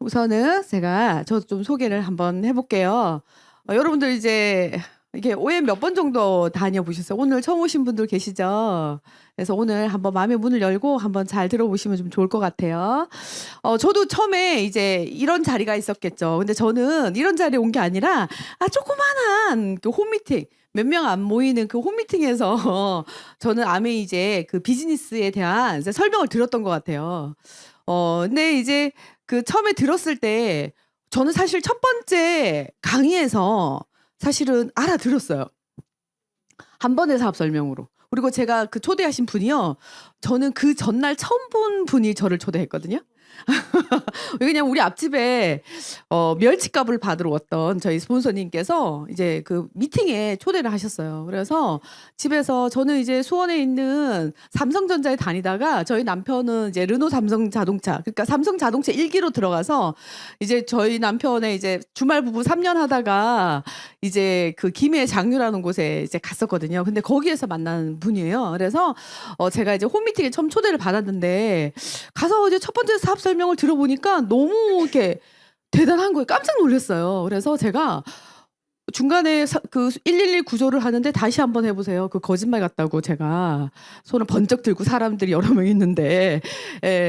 우선은 저도 좀 소개를 한번 해볼게요. 여러분들 이제 이게 OM 몇 번 정도 다녀보셨어요? 오늘 처음 오신 분들 계시죠? 그래서 오늘 한번 마음의 문을 열고 한번 잘 들어보시면 좀 좋을 것 같아요. 저도 처음에 이제 이런 자리가 있었겠죠. 근데 저는 이런 자리에 온 게 아니라, 조그만한 그 홈미팅, 몇 명 안 모이는 그 홈미팅에서 저는 아메 이제 그 비즈니스에 대한 이제 설명을 들었던 것 같아요. 근데 이제 그 처음에 들었을 때 저는 사실 첫 번째 강의에서 사실은 알아들었어요. 한 번의 사업 설명으로. 그리고 제가 그 초대하신 분이요. 저는 그 전날 처음 본 분이 저를 초대했거든요. 왜냐면 우리 앞집에 멸치값을 받으러 왔던 저희 스폰서님께서 이제 그 미팅에 초대를 하셨어요. 그래서 집에서 저는 이제 수원에 있는 삼성전자에 다니다가 저희 남편은 이제 르노 삼성 자동차, 그러니까 삼성 자동차 1기로 들어가서 이제 저희 남편의 이제 주말 부부 3년 하다가 이제 그 김해 장류라는 곳에 이제 갔었거든요. 근데 거기에서 만난 분이에요. 그래서 제가 이제 홈미팅에 처음 초대를 받았는데 가서 이제 첫 번째 사업 설명을 들어보니까 너무 이렇게 대단한 거예요. 깜짝 놀랐어요. 그래서 제가 중간에 그 111 구조를 하는데 다시 한번 해보세요. 그 거짓말 같다고 제가 손을 번쩍 들고 사람들이 여러 명 있는데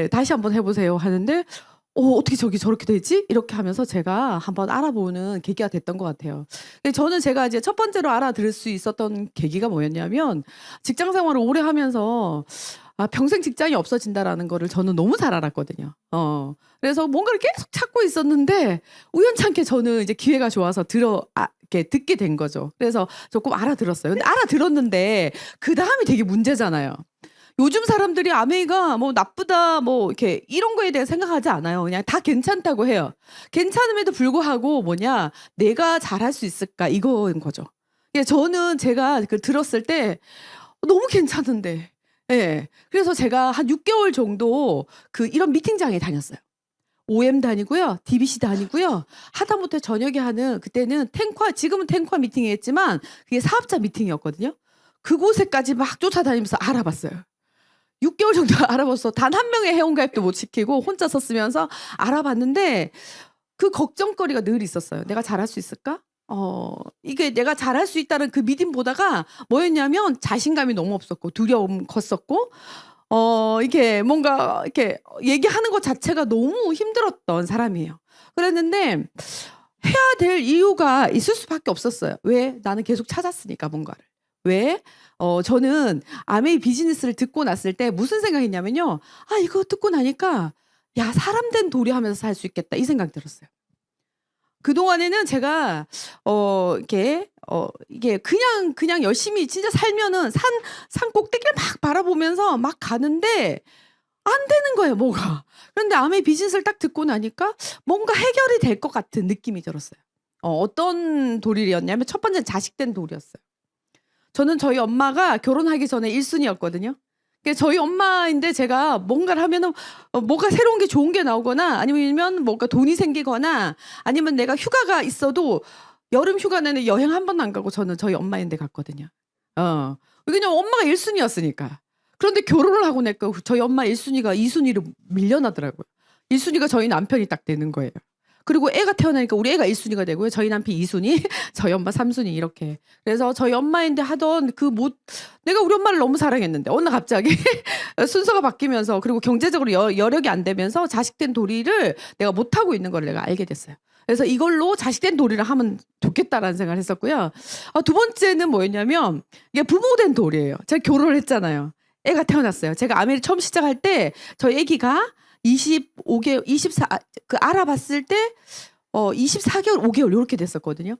다시 한번 해보세요 하는데 어떻게 저기 저렇게 되지? 이렇게 하면서 제가 한번 알아보는 계기가 됐던 것 같아요. 근데 저는 제가 이제 첫 번째로 알아들을 수 있었던 계기가 뭐였냐면 직장 생활을 오래 하면서 평생 직장이 없어진다라는 거를 저는 너무 잘 알았거든요. 그래서 뭔가를 계속 찾고 있었는데 우연찮게 저는 이제 기회가 좋아서 이렇게 듣게 된 거죠. 그래서 조금 알아들었어요. 근데 알아들었는데 그 다음이 되게 문제잖아요. 요즘 사람들이 아메이가 뭐 나쁘다 뭐 이렇게 이런 거에 대해 생각하지 않아요. 그냥 다 괜찮다고 해요. 괜찮음에도 불구하고 내가 잘할 수 있을까 이거인 거죠. 저는 제가 그 들었을 때 너무 괜찮은데. 예. 그래서 제가 한 6개월 정도 이런 미팅장에 다녔어요. OM 다니고요. DBC 다니고요. 하다못해 저녁에 하는 그때는 지금은 탱ኳ 미팅이었지만 그게 사업자 미팅이었거든요. 그곳에까지 막 쫓아다니면서 알아봤어요. 6개월 정도 알아봤어. 단 한 명의 회원가입도 못 시키고 혼자 썼으면서 알아봤는데 그 걱정거리가 늘 있었어요. 내가 잘할 수 있을까? 이게 내가 잘할 수 있다는 그 믿음보다가 뭐였냐면 자신감이 너무 없었고 두려움 컸었고 이게 뭔가 이렇게 얘기하는 것 자체가 너무 힘들었던 사람이에요. 그랬는데 해야 될 이유가 있을 수밖에 없었어요. 왜? 나는 계속 찾았으니까 뭔가를. 왜? 저는 아메이 비즈니스를 듣고 났을 때 무슨 생각했냐면요. 이거 듣고 나니까 야, 사람 된 도리 하면서 살 수 있겠다. 이 생각이 들었어요. 그동안에는 제가 이게 그냥 열심히 진짜 살면은 산 꼭대기를 막 바라보면서 막 가는데 안 되는 거예요, 뭐가. 그런데 아메이 비즈니스를 딱 듣고 나니까 뭔가 해결이 될 것 같은 느낌이 들었어요. 어떤 도리였냐면 첫 번째는 자식된 도리였어요. 저는 저희 엄마가 결혼하기 전에 1순위였거든요. 저희 엄마인데 제가 뭔가를 하면은 뭐가 새로운 게 좋은 게 나오거나 아니면 뭔가 돈이 생기거나 아니면 내가 휴가가 있어도 여름 휴가 내내 여행 한 번도 안 가고 저는 저희 엄마인데 갔거든요. 왜냐면 엄마가 1순위였으니까. 그런데 결혼을 하고 나니까 저희 엄마 1순위가 2순위로 밀려나더라고요. 1순위가 저희 남편이 딱 되는 거예요. 그리고 애가 태어나니까 우리 애가 1순위가 되고요. 저희 남편 2순위, 저희 엄마 3순위 이렇게. 그래서 저희 엄마인데 하던 내가 우리 엄마를 너무 사랑했는데 어느 날 갑자기 순서가 바뀌면서 그리고 경제적으로 여력이 안 되면서 자식된 도리를 내가 못하고 있는 걸 내가 알게 됐어요. 그래서 이걸로 자식된 도리를 하면 좋겠다라는 생각을 했었고요. 두 번째는 뭐였냐면 이게 부모된 도리예요. 제가 결혼을 했잖아요. 애가 태어났어요. 제가 아메리 처음 시작할 때 저희 애기가 25개월, 24, 알아봤을 때, 24개월, 5개월, 이렇게 됐었거든요.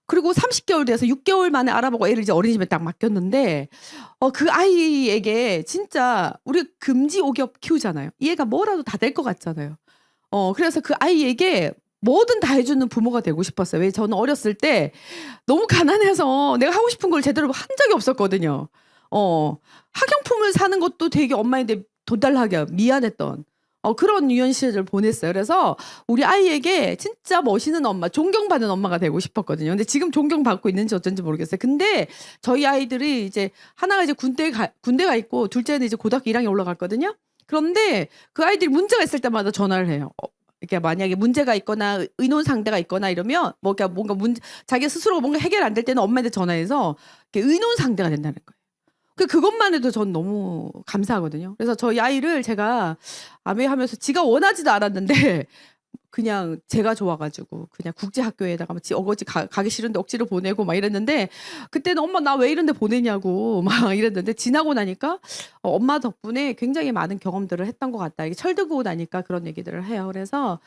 그리고 30개월 돼서 6개월 만에 알아보고 애를 이제 어린이집에 딱 맡겼는데, 그 아이에게 진짜, 우리 금지 오겹 키우잖아요. 이 애가 뭐라도 다 될 것 같잖아요. 그래서 그 아이에게 뭐든 다 해주는 부모가 되고 싶었어요. 왜 저는 어렸을 때 너무 가난해서 내가 하고 싶은 걸 제대로 한 적이 없었거든요. 학용품을 사는 것도 되게 엄마한테 돈 달라 하기가 미안했던. 그런 유년 시절을 보냈어요. 그래서 우리 아이에게 진짜 멋있는 엄마, 존경받는 엄마가 되고 싶었거든요. 근데 지금 존경받고 있는지 어쩐지 모르겠어요. 근데 저희 아이들이 이제 하나가 이제 군대가 있고 둘째는 이제 고등학교 1학년 올라갔거든요. 그런데 그 아이들이 문제가 있을 때마다 전화를 해요. 이렇게 만약에 문제가 있거나 의논 상대가 있거나 이러면 뭐 그러니까 뭔가 자기 스스로 뭔가 해결 안 될 때는 엄마한테 전화해서 이렇게 의논 상대가 된다는 거예요. 그것만 해도 전 너무 감사하거든요. 그래서 저희 아이를 제가 아메하면서 지가 원하지도 않았는데 그냥 제가 좋아가지고 그냥 국제학교에다가 어거지 가기 싫은데 억지로 보내고 막 이랬는데 그때는 엄마 나 왜 이런데 보내냐고 막 이랬는데 지나고 나니까 엄마 덕분에 굉장히 많은 경험들을 했던 것 같다. 이게 철들고 나니까 그런 얘기들을 해요. 그래서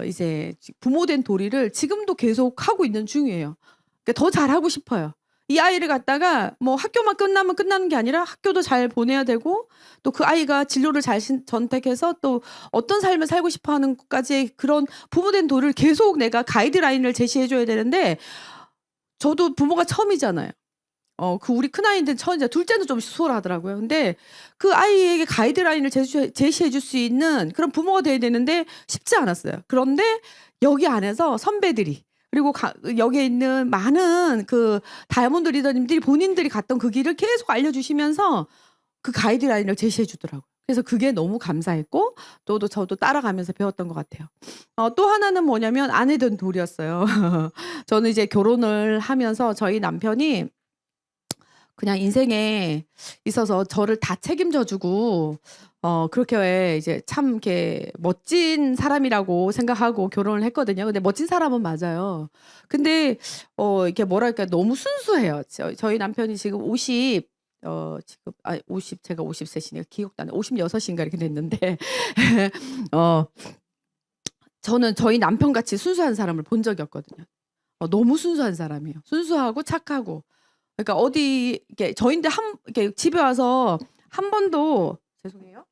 이제 부모된 도리를 지금도 계속 하고 있는 중이에요. 그러니까 더 잘하고 싶어요. 이 아이를 갖다가 뭐 학교만 끝나면 끝나는 게 아니라 학교도 잘 보내야 되고 또 그 아이가 진로를 잘 선택해서 또 어떤 삶을 살고 싶어 하는 것까지 그런 부모된 도를 계속 내가 가이드라인을 제시해 줘야 되는데 저도 부모가 처음이잖아요. 우리 큰아이인데 처음이자 둘째는 좀 수월하더라고요. 근데 그 아이에게 가이드라인을 제시해 줄 수 있는 그런 부모가 돼야 되는데 쉽지 않았어요. 그런데 여기 안에서 선배들이 그리고 여기에 있는 많은 그 다이아몬드 리더님들이 본인들이 갔던 그 길을 계속 알려주시면서 그 가이드라인을 제시해 주더라고요. 그래서 그게 너무 감사했고 저도 따라가면서 배웠던 것 같아요. 또 하나는 뭐냐면 아내 된 돌이었어요. 저는 이제 결혼을 하면서 저희 남편이 그냥 인생에 있어서 저를 다 책임져 주고 그렇게 이제 참 이렇게 멋진 사람이라고 생각하고 결혼을 했거든요. 근데 멋진 사람은 맞아요. 근데 이게 뭐랄까 너무 순수해요. 저희 남편이 지금 50 제가 50세시네요. 기억도 안 나요. 56인가 이렇게 됐는데 저는 저희 남편같이 순수한 사람을 본 적이 없거든요. 너무 순수한 사람이에요. 순수하고 착하고. 그러니까 어디 이렇게 저인데 이렇게 집에 와서 한 번도 죄송해요.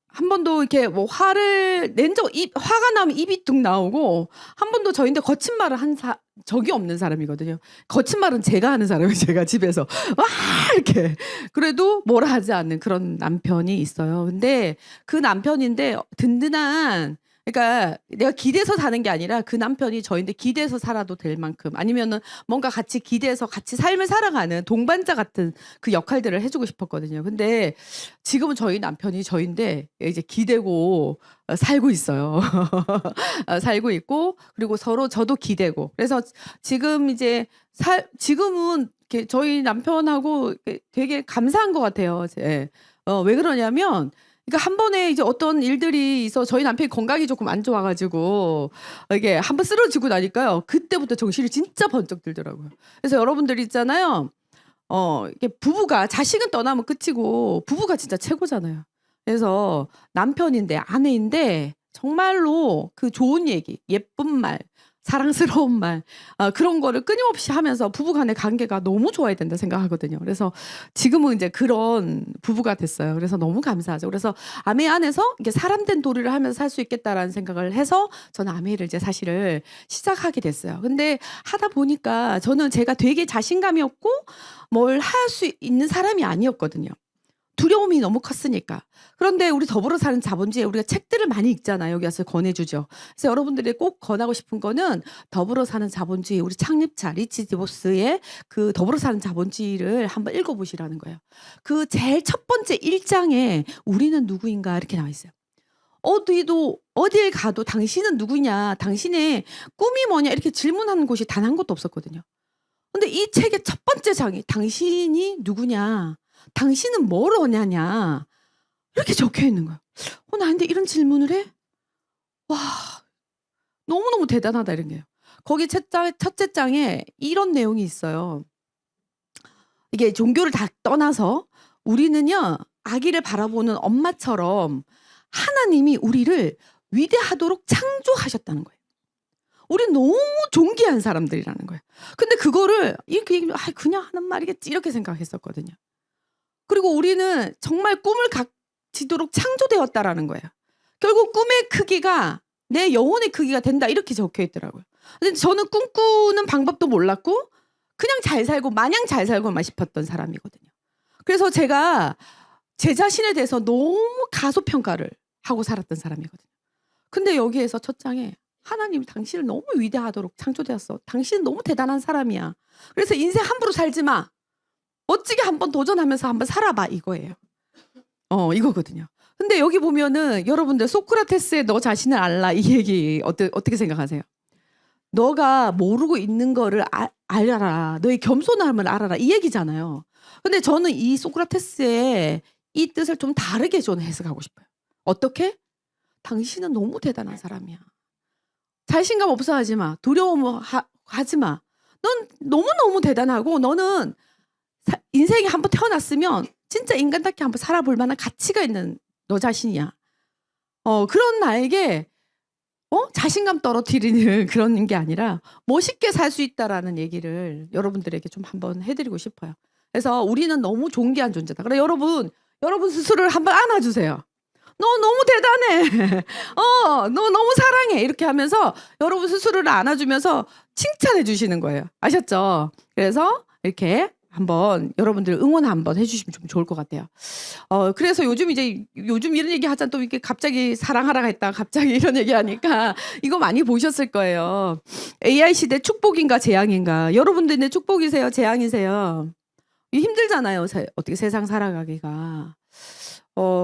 한 번도 이렇게 뭐 화를 낸 화가 나면 입이 뚝 나오고 한 번도 저인데 거친 말을 한 적이 없는 사람이거든요. 거친 말은 제가 하는 사람이에요. 제가 집에서 와 이렇게 그래도 뭐라 하지 않는 그런 남편이 있어요. 근데 그 남편인데 든든한 그러니까 내가 기대서 사는 게 아니라 그 남편이 저인데 기대서 살아도 될 만큼 아니면은 뭔가 같이 기대서 같이 삶을 살아가는 동반자 같은 그 역할들을 해주고 싶었거든요. 근데 지금은 저희 남편이 저인데 이제 기대고 살고 있어요. 살고 있고 그리고 서로 저도 기대고 그래서 지금 이제 지금은 이렇게 저희 남편하고 되게 감사한 것 같아요. 왜 그러냐면 그러니까 한 번에 이제 어떤 일들이 있어 저희 남편이 건강이 조금 안 좋아가지고 이게 한번 쓰러지고 나니까요. 그때부터 정신이 진짜 번쩍 들더라고요. 그래서 여러분들 있잖아요. 이게 부부가 자식은 떠나면 끝이고 부부가 진짜 최고잖아요. 그래서 남편인데 아내인데 정말로 그 좋은 얘기, 예쁜 말, 사랑스러운 말 그런 거를 끊임없이 하면서 부부간의 관계가 너무 좋아야 된다 생각하거든요. 그래서 지금은 이제 그런 부부가 됐어요. 그래서 너무 감사하죠. 그래서 아메 안에서 이게 사람된 도리를 하면서 살 수 있겠다라는 생각을 해서 저는 아메를 이제 사실을 시작하게 됐어요. 근데 하다 보니까 저는 제가 되게 자신감이 없고 뭘 할 수 있는 사람이 아니었거든요. 두려움이 너무 컸으니까. 그런데 우리 더불어 사는 자본주의에 우리가 책들을 많이 읽잖아요. 여기 와서 권해주죠. 그래서 여러분들이 꼭 권하고 싶은 거는 더불어 사는 자본주의 우리 창립자 리치 디보스의 그 더불어 사는 자본주의를 한번 읽어보시라는 거예요. 그 제일 첫 번째 1장에 우리는 누구인가 이렇게 나와 있어요. 어딜 가도 당신은 누구냐, 당신의 꿈이 뭐냐 이렇게 질문하는 곳이 단 한 곳도 없었거든요. 근데 이 책의 첫 번째 장이 당신이 누구냐, 당신은 뭘 원하냐 이렇게 적혀 있는 거예요. 나한테 이런 질문을 해? 와, 너무너무 대단하다 이런 게요. 거기 첫째 장에 이런 내용이 있어요. 이게 종교를 다 떠나서 우리는요 아기를 바라보는 엄마처럼 하나님이 우리를 위대하도록 창조하셨다는 거예요. 우린 너무 존귀한 사람들이라는 거예요. 근데 그거를 이렇게 그냥 하는 말이겠지 이렇게 생각했었거든요. 그리고 우리는 정말 꿈을 갖지도록 창조되었다라는 거예요. 결국 꿈의 크기가 내 영혼의 크기가 된다 이렇게 적혀 있더라고요. 근데 저는 꿈꾸는 방법도 몰랐고 그냥 잘 살고 마냥 잘 살고만 싶었던 사람이거든요. 그래서 제가 제 자신에 대해서 너무 가소평가를 하고 살았던 사람이거든요. 근데 여기에서 첫 장에 하나님이 당신을 너무 위대하도록 창조되었어. 당신은 너무 대단한 사람이야. 그래서 인생 함부로 살지 마. 멋지게 한번 도전하면서 한번 살아봐 이거예요. 이거거든요. 근데 여기 보면은 여러분들 소크라테스의 너 자신을 알라 이 얘기 어떻게 생각하세요? 너가 모르고 있는 거를 알아라. 너의 겸손함을 알아라. 이 얘기잖아요. 근데 저는 이 소크라테스의 이 뜻을 좀 다르게 저는 해석하고 싶어요. 어떻게? 당신은 너무 대단한 사람이야. 자신감 없어 하지 마. 두려움 하지 마. 넌 너무너무 대단하고 너는 인생에 한번 태어났으면 진짜 인간답게 한번 살아볼 만한 가치가 있는 너 자신이야. 그런 나에게 자신감 떨어뜨리는 그런 게 아니라 멋있게 살 수 있다라는 얘기를 여러분들에게 좀 한번 해드리고 싶어요. 그래서 우리는 너무 존귀한 존재다. 그래 여러분 스스로를 한번 안아주세요. 너 너무 대단해. 너 너무 사랑해. 이렇게 하면서 여러분 스스로를 안아주면서 칭찬해 주시는 거예요. 아셨죠? 그래서 이렇게 한번 여러분들 응원 한번 해주시면 좀 좋을 것 같아요. 그래서 요즘 이런 얘기 하자 또 이렇게 갑자기 사랑하라가 했다 갑자기 이런 얘기 하니까 이거 많이 보셨을 거예요. AI 시대 축복인가 재앙인가. 여러분들의 축복이세요? 재앙이세요? 힘들잖아요. 어떻게 세상 살아가기가.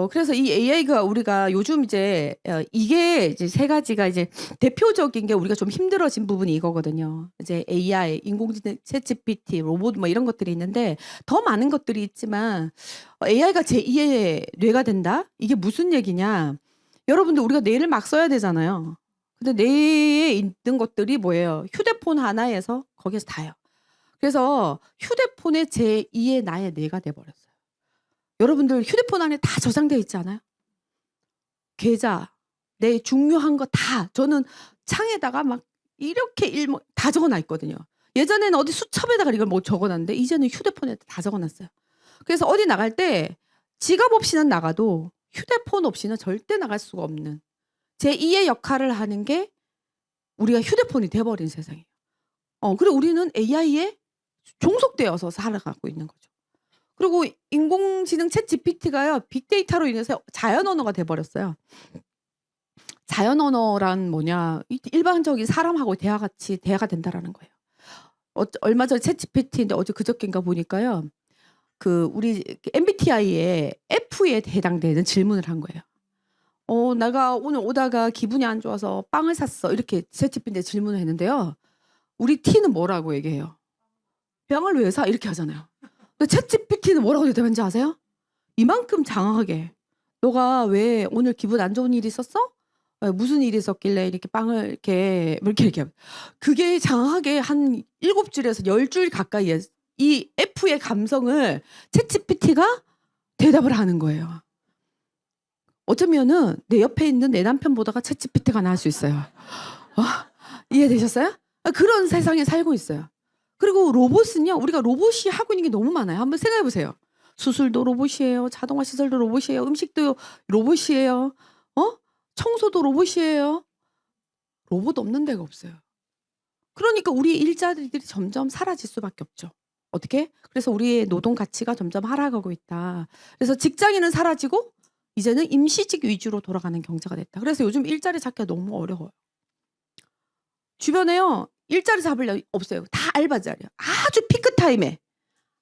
그래서 이 AI가 우리가 요즘 이게 이제 세 가지가 이제 대표적인 게 우리가 좀 힘들어진 부분이 이거거든요. 이제 AI, 인공지능, 챗GPT, 로봇 뭐 이런 것들이 있는데 더 많은 것들이 있지만 AI가 제2의 뇌가 된다? 이게 무슨 얘기냐? 여러분들 우리가 뇌를 막 써야 되잖아요. 근데 뇌에 있는 것들이 뭐예요? 휴대폰 하나에서 거기에서 다요. 그래서 휴대폰의 제2의 나의 뇌가 돼버렸어요. 여러분들 휴대폰 안에 다 저장되어 있지 않아요? 계좌, 내 중요한 거 다 저는 창에다가 막 이렇게 다 적어놔 있거든요. 예전에는 어디 수첩에다가 이걸 뭐 적어놨는데 이제는 휴대폰에 다 적어놨어요. 그래서 어디 나갈 때 지갑 없이는 나가도 휴대폰 없이는 절대 나갈 수가 없는 제2의 역할을 하는 게 우리가 휴대폰이 돼버린 세상이에요. 그리고 우리는 AI에 종속되어서 살아가고 있는 거죠. 그리고 인공지능 챗 GPT가요. 빅데이터로 인해서 자연 언어가 돼버렸어요. 자연 언어란 뭐냐? 일반적인 사람하고 대화가 된다라는 거예요. 얼마 전에 챗 GPT인데 어제 그저께인가 보니까요. 우리 MBTI의 F에 해당되는 질문을 한 거예요. 내가 오늘 오다가 기분이 안 좋아서 빵을 샀어. 이렇게 챗 GPT한테 질문을 했는데요. 우리 T는 뭐라고 얘기해요? 빵을 왜 사? 이렇게 하잖아요. 근데 챗GPT는 뭐라고 대답했는지 아세요? 이만큼 장황하게 너가 왜 오늘 기분 안 좋은 일이 있었어? 무슨 일이 있었길래 이렇게 빵을 이렇게 그게 장황하게 한 7줄에서 10줄 가까이에 이 F의 감성을 챗GPT가 대답을 하는 거예요. 어쩌면은 내 옆에 있는 내 남편보다가 챗GPT가 나을 수 있어요. 이해되셨어요? 그런 세상에 살고 있어요. 그리고 로봇은요. 우리가 로봇이 하고 있는 게 너무 많아요. 한번 생각해 보세요. 수술도 로봇이에요. 자동화 시설도 로봇이에요. 음식도 로봇이에요. 청소도 로봇이에요. 로봇 없는 데가 없어요. 그러니까 우리 일자리들이 점점 사라질 수밖에 없죠. 어떻게? 그래서 우리의 노동 가치가 점점 하락하고 있다. 그래서 직장인은 사라지고 이제는 임시직 위주로 돌아가는 경제가 됐다. 그래서 요즘 일자리 찾기가 너무 어려워요. 주변에요. 일자리 잡으려 없어요. 다 알바 자리야. 아주 피크 타임에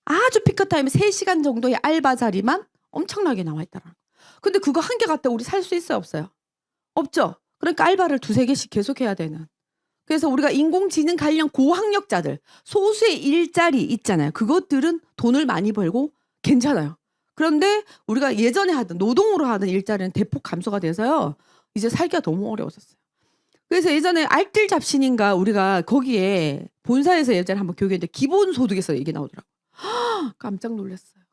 3시간 정도의 알바 자리만 엄청나게 나와 있다라는 거. 근데 그거 한 개 갖다 우리 살 수 있어요, 없어요? 없죠. 그러니까 알바를 2-3개씩 계속 해야 되는. 그래서 우리가 인공지능 관련 고학력자들, 소수의 일자리 있잖아요. 그것들은 돈을 많이 벌고 괜찮아요. 그런데 우리가 예전에 하던 노동으로 하던 일자리는 대폭 감소가 돼서요. 이제 살기가 너무 어려워졌어요. 그래서 예전에 알뜰 잡신인가 우리가 거기에 본사에서 예전에 한번 교육했는데 기본소득에서 얘기 나오더라고요. 깜짝 놀랐어요.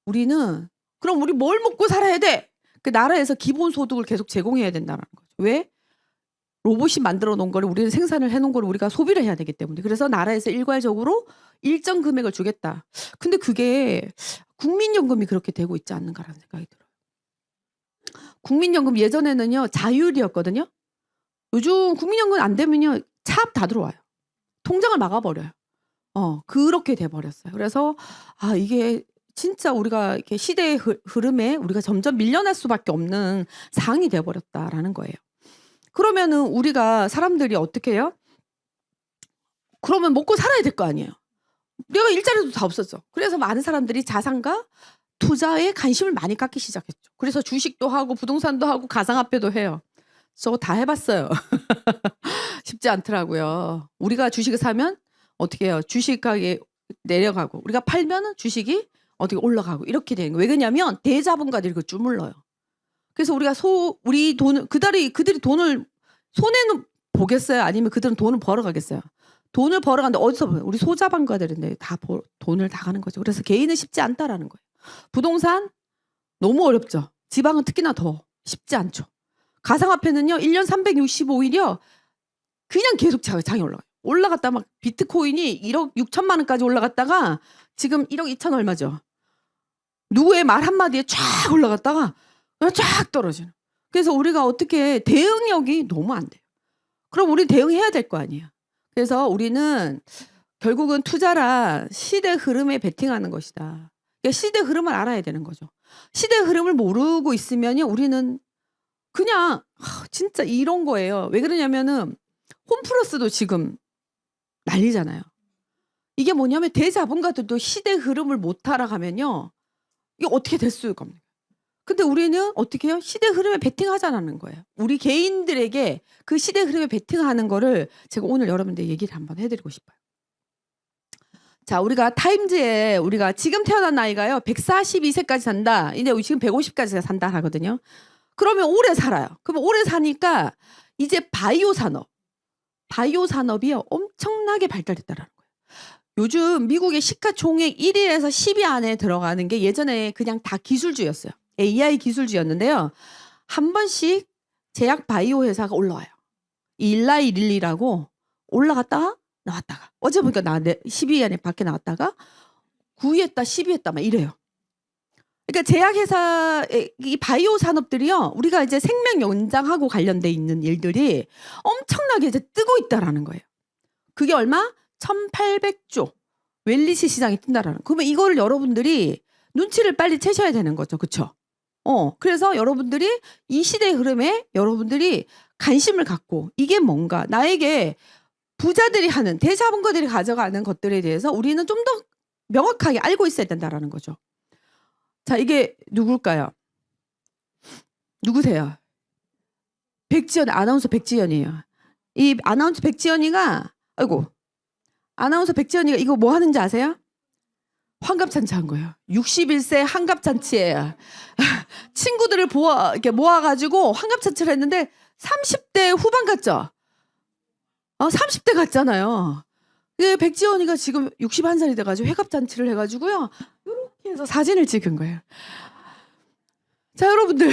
우리는 그럼 우리 뭘 먹고 살아야 돼? 그 나라에서 기본소득을 계속 제공해야 된다는 거죠. 왜? 로봇이 만들어 놓은 거를 우리는 생산을 해놓은 거를 우리가 소비를 해야 되기 때문에. 그래서 나라에서 일괄적으로 일정 금액을 주겠다. 근데 그게 국민연금이 그렇게 되고 있지 않는가라는 생각이 들어요. 국민연금 예전에는요 자율이었거든요. 요즘 국민연금 안 되면요 차압 다 들어와요. 통장을 막아버려요. 그렇게 돼버렸어요. 그래서 이게 진짜 우리가 이렇게 시대의 흐름에 우리가 점점 밀려날 수밖에 없는 상황이 돼버렸다라는 거예요. 그러면은 우리가 사람들이 어떻게 해요? 그러면 먹고 살아야 될 거 아니에요. 내가 일자리도 다 없었죠. 그래서 많은 사람들이 자산가 투자에 관심을 많이 갖기 시작했죠. 그래서 주식도 하고 부동산도 하고 가상화폐도 해요. 저거 다 해봤어요. 쉽지 않더라고요. 우리가 주식을 사면 어떻게 해요? 주식 가격이 내려가고 우리가 팔면 주식이 어떻게 올라가고 이렇게 되는 거예요. 왜 그러냐면 대자본가들이 그 주물러요. 그래서 우리가 우리 돈을 그들이 돈을 손해는 보겠어요? 아니면 그들은 돈을 벌어가겠어요? 돈을 벌어가는데 어디서 벌어요? 우리 소자본가들인데 다 돈을 다 가는 거죠. 그래서 개인은 쉽지 않다라는 거예요. 부동산 너무 어렵죠. 지방은 특히나 더 쉽지 않죠. 가상화폐는요. 1년 365일이요. 그냥 계속 장이 올라가요. 올라갔다 막 비트코인이 1억 6천만 원까지 올라갔다가 지금 1억 2천 얼마죠. 누구의 말 한마디에 쫙 올라갔다가 쫙 떨어지는. 그래서 우리가 어떻게 대응력이 너무 안 돼요. 그럼 우리 대응해야 될 거 아니에요. 그래서 우리는 결국은 투자라 시대 흐름에 베팅하는 것이다. 그러니까 시대 흐름을 알아야 되는 거죠. 시대 흐름을 모르고 있으면요. 우리는 그냥 진짜 이런 거예요. 왜 그러냐면은 홈플러스도 지금 난리잖아요. 이게 뭐냐면 대자본가들도 시대 흐름을 못 따라가면요. 이게 어떻게 될 수가 없는 거예요. 근데 우리는 어떻게 해요? 시대 흐름에 베팅하자는 거예요. 우리 개인들에게 그 시대 흐름에 베팅하는 거를 제가 오늘 여러분들 얘기를 한번 해드리고 싶어요. 자, 우리가 타임즈에 우리가 지금 태어난 나이가요. 142세까지 산다. 근데 지금 150까지 산다 하거든요. 그러면 오래 살아요. 그러면 오래 사니까 이제 바이오 산업이요. 엄청나게 발달했다라는 거예요. 요즘 미국의 시가총액 1위에서 10위 안에 들어가는 게 예전에 그냥 다 기술주였어요. AI 기술주였는데요. 한 번씩 제약 바이오 회사가 올라와요. 일라이 릴리라고 올라갔다가 나왔다가 어제 보니까 10위 안에 밖에 나왔다가 9위 했다 10위 했다 막 이래요. 그러니까 제약회사의 이 바이오 산업들이요. 우리가 이제 생명 연장하고 관련돼 있는 일들이 엄청나게 이제 뜨고 있다라는 거예요. 그게 얼마? 1,800조 웰리스 시장이 뜬다라는. 그러면 이거를 여러분들이 눈치를 빨리 채셔야 되는 거죠. 그렇죠? 그래서 여러분들이 이 시대의 흐름에 여러분들이 관심을 갖고 이게 뭔가 나에게 부자들이 하는 대자본가들이 가져가는 것들에 대해서 우리는 좀 더 명확하게 알고 있어야 된다라는 거죠. 자, 이게 누굴까요? 누구세요? 백지연, 아나운서 백지연이에요. 이 아나운서 백지연이가 아나운서 백지연이가 이거 뭐 하는지 아세요? 환갑잔치 한 거예요. 61세 환갑잔치예요. 친구들을 이렇게 모아가지고 환갑잔치를 했는데 30대 후반 같죠? 30대 같잖아요. 백지연이가 지금 61살이 돼가지고 회갑잔치를 해가지고요. 이렇게 해서 사진을 찍은 거예요. 자, 여러분들.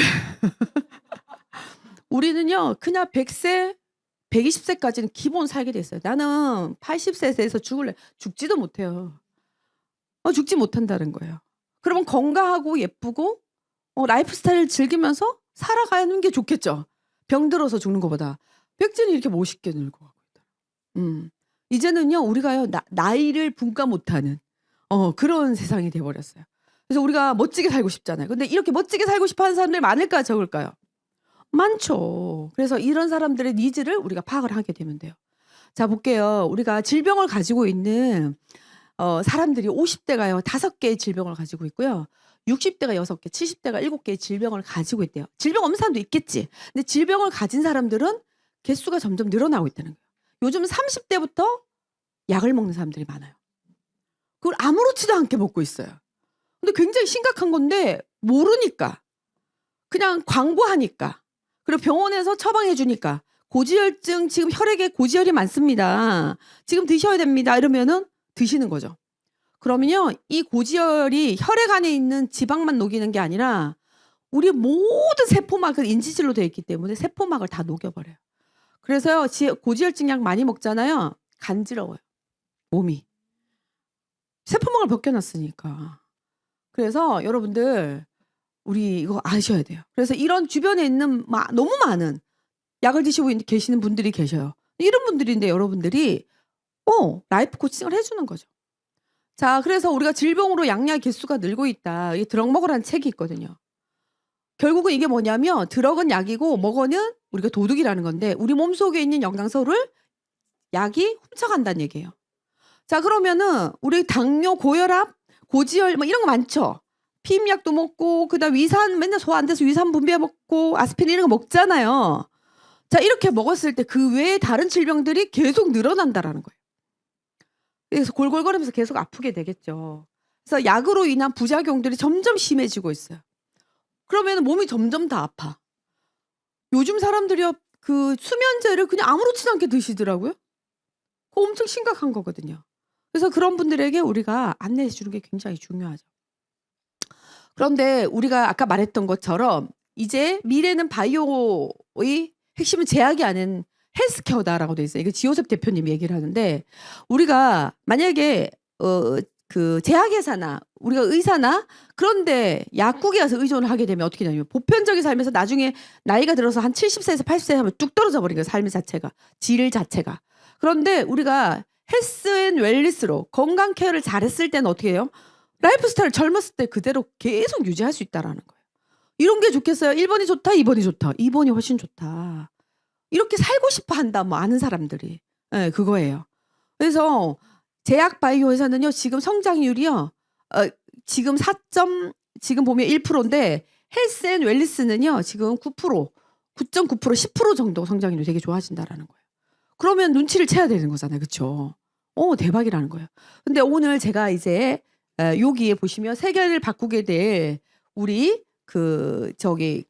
우리는요, 그냥 100세, 120세까지는 기본 살게 돼 있어요. 나는 80세에서 죽지도 못해요. 죽지 못한다는 거예요. 그러면 건강하고 예쁘고 라이프 스타일을 즐기면서 살아가는 게 좋겠죠. 병 들어서 죽는 것보다. 백지연이 이렇게 멋있게 늙고 가고 있다. 이제는요 우리가요 나이를 분가 못하는 그런 세상이 돼버렸어요. 그래서 우리가 멋지게 살고 싶잖아요. 근데 이렇게 멋지게 살고 싶어하는 사람들이 많을까요, 적을까요? 많죠. 그래서 이런 사람들의 니즈를 우리가 파악을 하게 되면 돼요. 자, 볼게요. 우리가 질병을 가지고 있는 사람들이 50대가요 5개의 질병을 가지고 있고요. 60대가 6개, 70대가 7개의 질병을 가지고 있대요. 질병 없는 사람도 있겠지. 근데 질병을 가진 사람들은 개수가 점점 늘어나고 있다는 거예요. 요즘 30대부터 약을 먹는 사람들이 많아요. 그걸 아무렇지도 않게 먹고 있어요. 근데 굉장히 심각한 건데 모르니까 그냥 광고하니까 그리고 병원에서 처방해 주니까 고지혈증 지금 혈액에 고지혈이 많습니다. 지금 드셔야 됩니다. 이러면은 드시는 거죠. 그러면요 이 고지혈이 혈액 안에 있는 지방만 녹이는 게 아니라 우리 모든 세포막은 인지질로 되어 있기 때문에 세포막을 다 녹여버려요. 그래서요 고지혈증 약 많이 먹잖아요. 간지러워요. 몸이. 세포막을 벗겨놨으니까. 그래서 여러분들 우리 이거 아셔야 돼요. 그래서 이런 주변에 있는 너무 많은 약을 드시고 계시는 분들이 계셔요. 이런 분들인데 여러분들이 라이프 코칭을 해주는 거죠. 자, 그래서 우리가 질병으로 양약의 개수가 늘고 있다. 이 드럭 먹으라는 책이 있거든요. 결국은 이게 뭐냐면 드럭은 약이고 먹어는 우리가 도둑이라는 건데 우리 몸속에 있는 영양소를 약이 훔쳐간다는 얘기예요. 자, 그러면은 우리 당뇨, 고혈압, 고지혈 이런 거 많죠. 피임약도 먹고 그다음 위산 맨날 소화 안 돼서 위산 분비약 먹고 아스피린 이런 거 먹잖아요. 자, 이렇게 먹었을 때 그 외에 다른 질병들이 계속 늘어난다라는 거예요. 그래서 골골거리면서 계속 아프게 되겠죠. 그래서 약으로 인한 부작용들이 점점 심해지고 있어요. 그러면 몸이 점점 더 아파. 요즘 사람들이요, 그 수면제를 그냥 아무렇지도 않게 드시더라고요. 그거 엄청 심각한 거거든요. 그래서 그런 분들에게 우리가 안내해 주는 게 굉장히 중요하죠. 그런데 우리가 아까 말했던 것처럼 이제 미래는 바이오의 핵심은 제약이 아닌 헬스케어다라고 돼 있어요. 이거 지호셉 대표님이 얘기를 하는데, 우리가 만약에 그 제약회사나 우리가 의사나 그런데 약국에 가서 의존을 하게 되면 어떻게 되냐면 보편적인 삶에서 나중에 나이가 들어서 한 70세에서 80세 하면 뚝 떨어져 버린 거예요. 삶 자체가, 질 자체가. 그런데 우리가 헬스 앤 웰니스로 건강 케어를 잘했을 때는 어떻게 해요? 라이프 스타일을 젊었을 때 그대로 계속 유지할 수 있다라는 거예요. 이런 게 좋겠어요. 1번이 좋다, 2번이 좋다. 2번이 훨씬 좋다. 이렇게 살고 싶어 한다, 뭐 아는 사람들이. 네, 그거예요. 그래서 제약 바이오 회사는요, 지금 성장률이요, 지금 지금 보면 1%인데, 헬스 앤 웰니스는요, 지금 9%, 9.9%, 10% 정도 성장률이 되게 좋아진다라는 거예요. 그러면 눈치를 채야 되는 거잖아요. 그쵸? 대박이라는 거예요. 근데 오늘 제가 이제, 여기에 보시면 세계를 바꾸게 될 우리 저기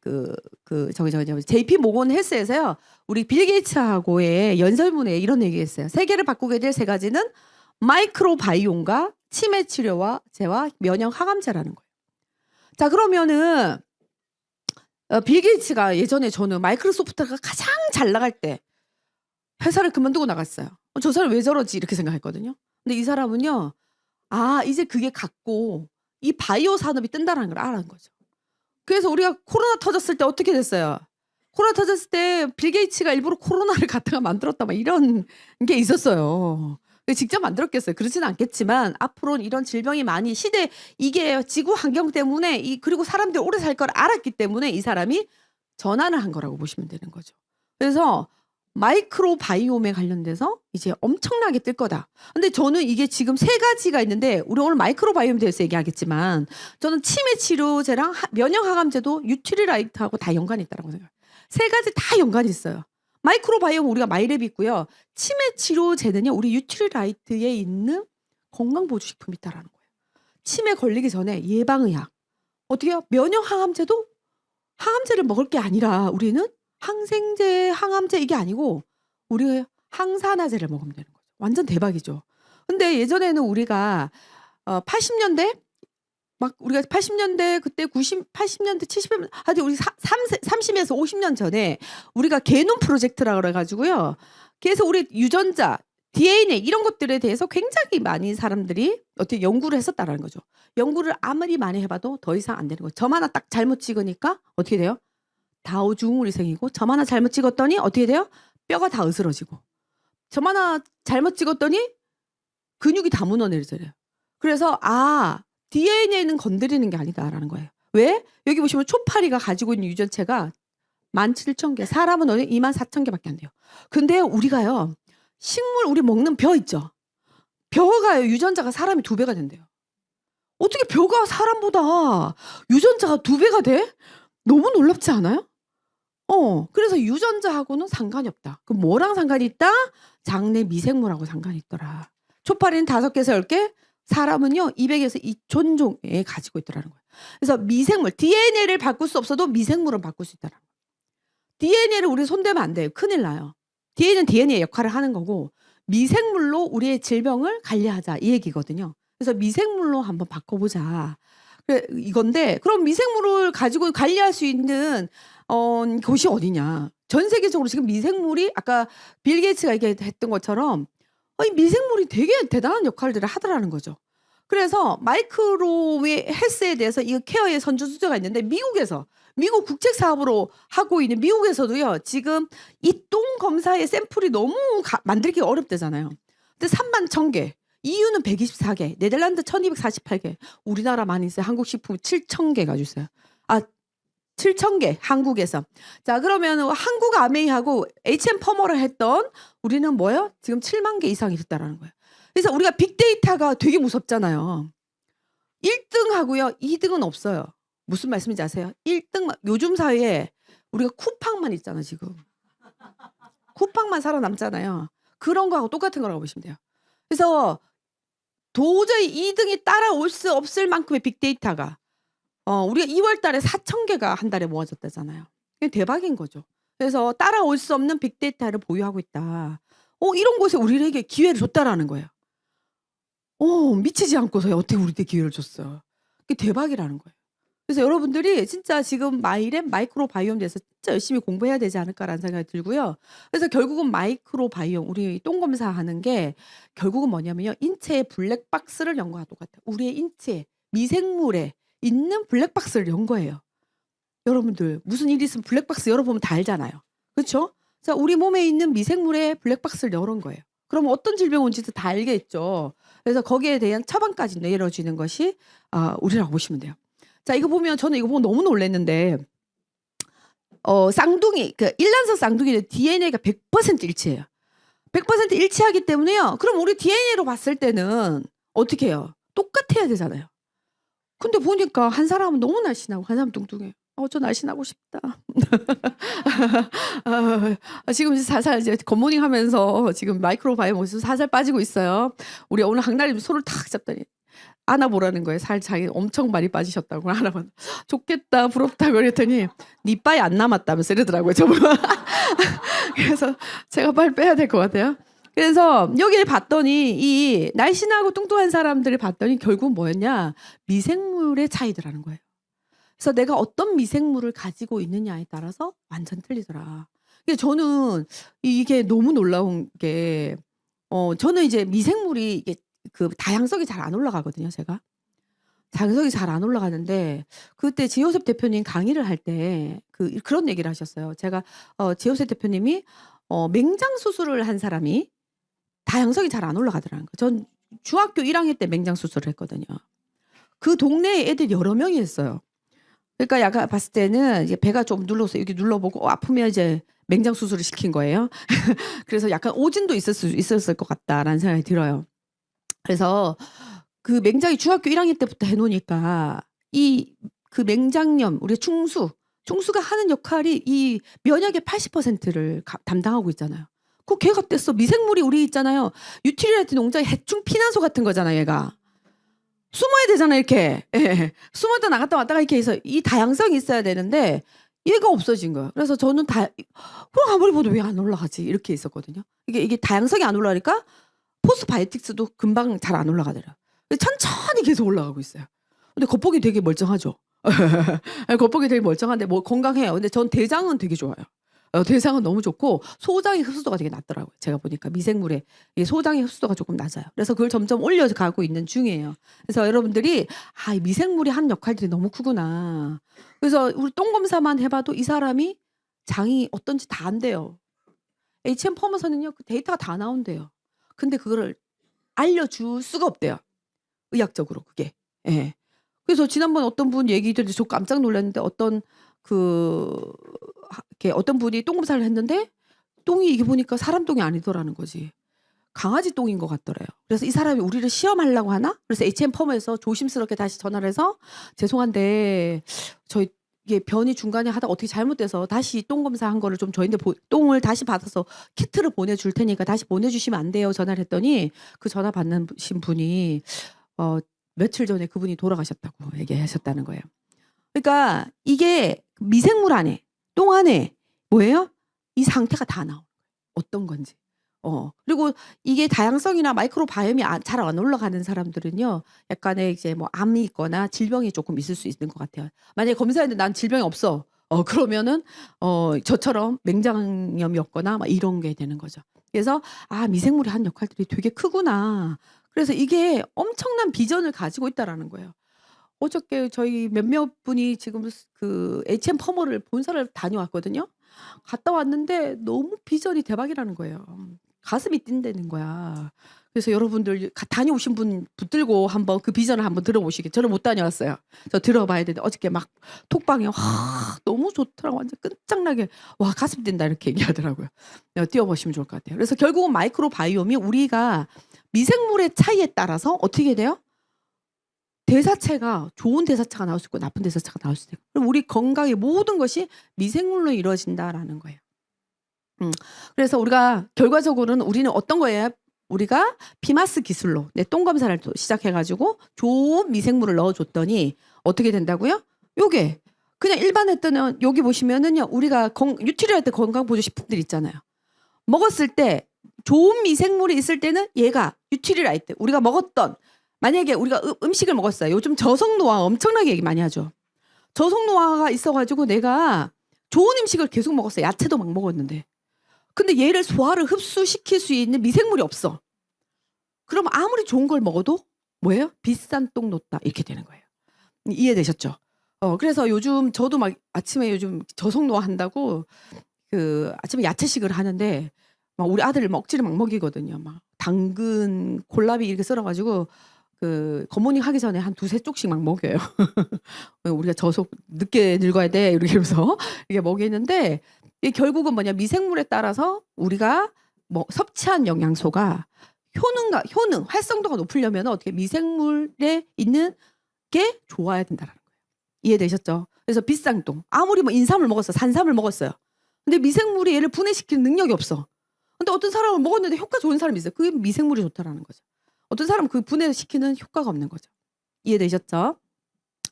JP 모건 헬스에서요, 우리 빌 게이츠하고의 연설문에 이런 얘기했어요. 세계를 바꾸게 될 세 가지는 마이크로바이옴과 치매 치료와 제와 면역 항암제라는 거예요. 자, 그러면은 빌 게이츠가 예전에 저는 마이크로소프트가 가장 잘 나갈 때 회사를 그만두고 나갔어요. 저 사람 왜 저러지 이렇게 생각했거든요. 근데 이 사람은요, 이제 그게 갔고 이 바이오 산업이 뜬다는 걸 알아낸 거죠. 그래서 우리가 코로나 터졌을 때 어떻게 됐어요? 코로나 터졌을 때 빌 게이츠가 일부러 코로나를 갖다가 만들었다 막 이런 게 있었어요. 직접 만들었겠어요? 그러지는 않겠지만 앞으로는 이런 질병이 많이 이게 지구 환경 때문에 그리고 사람들이 오래 살 걸 알았기 때문에 이 사람이 전환을 한 거라고 보시면 되는 거죠. 그래서 마이크로바이옴에 관련돼서 이제 엄청나게 뜰 거다. 근데 저는 이게 지금 세 가지가 있는데, 우리 오늘 마이크로바이옴에 대해서 얘기하겠지만, 저는 치매 치료제랑 면역 항암제도 뉴트리라이트하고 다 연관이 있다고 생각해요. 세 가지 다 연관이 있어요. 마이크로바이옴 우리가 마이랩이 있고요. 치매 치료제는요, 우리 뉴트리라이트에 있는 건강보조식품이 있다라는 거예요. 치매 걸리기 전에 예방의학. 어떻게 해요? 면역 항암제도 항암제를 먹을 게 아니라 우리는 항생제, 항암제 이게 아니고 우리 항산화제를 먹으면 되는 거죠. 완전 대박이죠. 근데 예전에는 우리가 80년대 막 우리가 80년대 그때 80년대 70년대 하여튼 우리 30에서 50년 전에 우리가 게놈 프로젝트라 그래 가지고요. 그래서 우리 유전자, DNA 이런 것들에 대해서 굉장히 많이 사람들이 어떻게 연구를 했었다라는 거죠. 연구를 아무리 많이 해봐도 더 이상 안 되는 거죠. 점 하나 딱 잘못 찍으니까 어떻게 돼요? 다우증후군이 생기고, 점 하나 잘못 찍었더니 어떻게 돼요? 뼈가 다 으스러지고, 점 하나 잘못 찍었더니 근육이 다 무너내려져요. 그래서 DNA는 건드리는 게 아니다라는 거예요. 왜? 여기 보시면 초파리가 가지고 있는 유전체가 17,000개, 사람은 24,000개밖에 안 돼요. 근데 우리가요, 식물 우리 먹는 벼 있죠? 벼가 유전자가 사람이 2배가 된대요. 어떻게 벼가 사람보다 유전자가 2배가 돼? 너무 놀랍지 않아요? 그래서 유전자하고는 상관이 없다. 그럼 뭐랑 상관이 있다? 장내 미생물하고 상관이 있더라. 초파리는 5개에서 10개, 사람은요 200에서 2,000종에 가지고 있더라는 거예요. 그래서 미생물, DNA를 바꿀 수 없어도 미생물은 바꿀 수 있다는 거예요. DNA를 우리 손대면 안 돼요. 큰일 나요. DNA는 DNA 역할을 하는 거고, 미생물로 우리의 질병을 관리하자 이 얘기거든요. 그래서 미생물로 한번 바꿔보자. 이건데, 그럼 미생물을 가지고 관리할 수 있는 곳이 어디냐? 전 세계적으로 지금 미생물이 아까 빌 게이츠가 얘기했던 것처럼 이 미생물이 되게 대단한 역할들을 하더라는 거죠. 그래서 마이크로웨 헬스에 대해서 이 케어의 선두주자가 있는데, 미국 국책 사업으로 하고 있는 미국에서도요, 지금 이 똥 검사의 샘플이 너무 만들기 어렵대잖아요. 근데 31,000개, EU는 124개, 네덜란드 1248개, 우리나라만 있어요. 한국식품 7,000개 가지고 있어요. 7,000개 한국에서. 자, 그러면 한국 아메이하고 H&Pharma를 했던 우리는 뭐예요? 지금 7만 개 이상이 됐다라는 거예요. 그래서 우리가 빅데이터가 되게 무섭잖아요. 1등하고요. 2등은 없어요. 무슨 말씀인지 아세요? 1등 요즘 사회에 우리가 쿠팡만 있잖아 지금. 쿠팡만 살아남잖아요. 그런 거하고 똑같은 거라고 보시면 돼요. 그래서 도저히 2등이 따라올 수 없을 만큼의 빅데이터가 우리가 2월 달에 4,000개가 한 달에 모아졌다잖아요. 그게 대박인 거죠. 그래서 따라올 수 없는 빅데이터를 보유하고 있다. 이런 곳에 우리에게 기회를 줬다라는 거예요. 미치지 않고서야 어떻게 우리한테 기회를 줬어. 그게 대박이라는 거예요. 그래서 여러분들이 진짜 지금 마이랩 마이크로바이옴에 대해서 진짜 열심히 공부해야 되지 않을까라는 생각이 들고요. 그래서 결국은 마이크로바이옴 우리 똥 검사하는 게 결국은 뭐냐면요. 인체의 블랙박스를 연 거와 똑같아요. 우리의 인체 미생물에 있는 블랙박스를 연 거예요. 여러분들 무슨 일이 있으면 블랙박스 열어보면 다 알잖아요. 그렇죠? 자, 우리 몸에 있는 미생물의 블랙박스를 열은 거예요. 그러면 어떤 질병 온지도 다 알겠죠. 그래서 거기에 대한 처방까지 내려주는 것이 우리라고 보시면 돼요. 자, 이거 보면 저는 이거 보고 너무 놀랐는데 쌍둥이 일란성 쌍둥이는 DNA가 100% 일치해요. 100% 일치하기 때문에요. 그럼 우리 DNA로 봤을 때는 어떻게 해요? 똑같아야 되잖아요. 근데 보니까 한 사람은 너무 날씬하고 한 사람은 뚱뚱해요. 저 날씬하고 싶다. 지금 살살 이제 굿모닝 하면서 지금 마이크로바이옴 모습 살살 빠지고 있어요. 우리 오늘 강나리 손을 탁 잡더니 안아보라는 거예요. 살 자기 엄청 많이 빠지셨다고. 안아봐. 좋겠다 부럽다 그랬더니 니 빠이 안 남았다면서 이러더라고요. 저분. 그래서 제가 빨리 빼야 될 것 같아요. 그래서 여기를 봤더니 이 날씬하고 뚱뚱한 사람들을 봤더니 결국 뭐였냐. 미생물의 차이더라는 거예요. 그래서 내가 어떤 미생물을 가지고 있느냐에 따라서 완전 틀리더라. 근데 저는 이게 너무 놀라운 게 저는 이제 미생물이 이게 그 다양성이 잘 안 올라가거든요, 제가. 다양성이 잘 안 올라가는데 그때 지효셉 대표님 강의를 할 때 그런 얘기를 하셨어요. 제가 지효셉 대표님이 맹장 수술을 한 사람이 다양성이 잘 안 올라가더라는 거예요. 전 중학교 1학년 때 맹장 수술을 했거든요. 그 동네에 애들 여러 명이 했어요. 그러니까 약간 봤을 때는 이제 배가 좀 눌러서 이렇게 눌러보고 아프면 이제 맹장 수술을 시킨 거예요. 그래서 약간 오진도 있었을 것 같다라는 생각이 들어요. 그래서 그 맹장이 중학교 1학년 때부터 해놓으니까 그 맹장염 우리 충수가 하는 역할이 이 면역의 80%를 담당하고 있잖아요. 그 걔가 뗐어. 미생물이 우리 있잖아요. 유틸리티 농장의 해충 피난소 같은 거잖아 얘가. 숨어야 되잖아 이렇게. 숨었다 나갔다 왔다가 이렇게 해서 이 다양성이 있어야 되는데 얘가 없어진 거예요. 그래서 저는 그럼 아무리 봐도 왜 안 올라가지 이렇게 있었거든요. 이게 다양성이 안 올라가니까 포스바이오틱스도 금방 잘 안 올라가더라고요. 천천히 계속 올라가고 있어요. 근데 겉보기 되게 멀쩡하죠. 겉보기 되게 멀쩡한데 뭐 건강해요. 근데 전 대장은 되게 좋아요. 대장은 너무 좋고 소장의 흡수도가 되게 낮더라고요. 제가 보니까 미생물의 소장의 흡수도가 조금 낮아요. 그래서 그걸 점점 올려가고 있는 중이에요. 그래서 여러분들이 이 미생물이 하는 역할들이 너무 크구나. 그래서 우리 똥 검사만 해봐도 이 사람이 장이 어떤지 다 안돼요. HM 펌에서는요 그 데이터가 다 나온대요. 근데 그거를 알려줄 수가 없대요. 의학적으로 그게. 예. 그래서 지난번 어떤 분 얘기 들으면서 저 깜짝 놀랐는데 어떤 분이 똥 검사를 했는데 똥이 이게 보니까 사람 똥이 아니더라는 거지. 강아지 똥인 것 같더래요. 그래서 이 사람이 우리를 시험하려고 하나? 그래서 HM 펌에서 조심스럽게 다시 전화를 해서 죄송한데 저희 이게 변이 중간에 하다가 어떻게 잘못돼서 다시 똥 검사한 거를 좀 저희한테 똥을 다시 받아서 키트를 보내줄 테니까 다시 보내주시면 안 돼요. 전화를 했더니 그 전화 받으신 분이 며칠 전에 그분이 돌아가셨다고 얘기하셨다는 거예요. 그러니까 이게 미생물 안에 똥 안에 뭐예요? 이 상태가 다 나와요. 어떤 건지. 그리고 이게 다양성이나 마이크로바이옴이 잘 안 올라가는 사람들은요. 약간의 이제 뭐 암이 있거나 질병이 조금 있을 수 있는 것 같아요. 만약에 검사했는데 난 질병이 없어. 그러면은 저처럼 맹장염이었거나 막 이런 게 되는 거죠. 그래서 미생물이 하는 역할들이 되게 크구나. 그래서 이게 엄청난 비전을 가지고 있다라는 거예요. 어저께 저희 몇몇 분이 지금 그 HM 펌을 본사를 다녀왔거든요. 갔다 왔는데 너무 비전이 대박이라는 거예요. 가슴이 뛴다는 거야. 그래서 여러분들 다녀오신 분 붙들고 한번 그 비전을 한번 들어보시게. 저는 못 다녀왔어요. 저 들어봐야 되는데 어저께 막 톡방에 너무 좋더라고. 완전 끝장나게 와 가슴 뛴다 이렇게 얘기하더라고요. 뛰어보시면 좋을 것 같아요. 그래서 결국은 마이크로바이옴이 우리가 미생물의 차이에 따라서 어떻게 돼요? 대사체가 좋은 대사체가 나올 수 있고 나쁜 대사체가 나올 수도 있고. 그럼 우리 건강의 모든 것이 미생물로 이루어진다라는 거예요. 그래서 우리가 결과적으로는 우리는 어떤 거예요? 우리가 피마스 기술로 똥 검사를 또 시작해가지고 좋은 미생물을 넣어줬더니 어떻게 된다고요? 요게 그냥 일반 했더니 여기 보시면은요 우리가 유틸을 할 때 건강보조식품들 있잖아요. 먹었을 때 좋은 미생물이 있을 때는 얘가 유틸이라이트 우리가 먹었던 만약에 우리가 음식을 먹었어요. 요즘 저속노화 엄청나게 얘기 많이 하죠. 저속노화가 있어가지고 내가 좋은 음식을 계속 먹었어요. 야채도 막 먹었는데 근데 얘를 소화를 흡수시킬 수 있는 미생물이 없어. 그럼 아무리 좋은 걸 먹어도 뭐예요? 비싼 똥 놓다 이렇게 되는 거예요. 이해되셨죠? 그래서 요즘 저도 막 아침에 요즘 저속노화 한다고 그 아침에 야채식을 하는데 막 우리 아들을 막 억지로 막 먹이거든요. 막 당근, 콜라비 이렇게 썰어가지고 그 굿모닝 하기 전에 한 두세 쪽씩 막 먹여요. 우리가 저속 늦게 늙어야 돼 이러면서 이게 먹이는데 이게 결국은 뭐냐 미생물에 따라서 우리가 뭐 섭취한 영양소가 효능, 활성도가 높으려면 어떻게 미생물에 있는 게 좋아야 된다라는 거예요. 이해되셨죠? 그래서 비싼 똥 아무리 뭐 인삼을 먹었어, 산삼을 먹었어요. 근데 미생물이 얘를 분해시키는 능력이 없어. 근데 어떤 사람은 먹었는데 효과 좋은 사람이 있어요. 그게 미생물이 좋다라는 거죠. 어떤 사람은 그 분해시키는 효과가 없는 거죠. 이해되셨죠?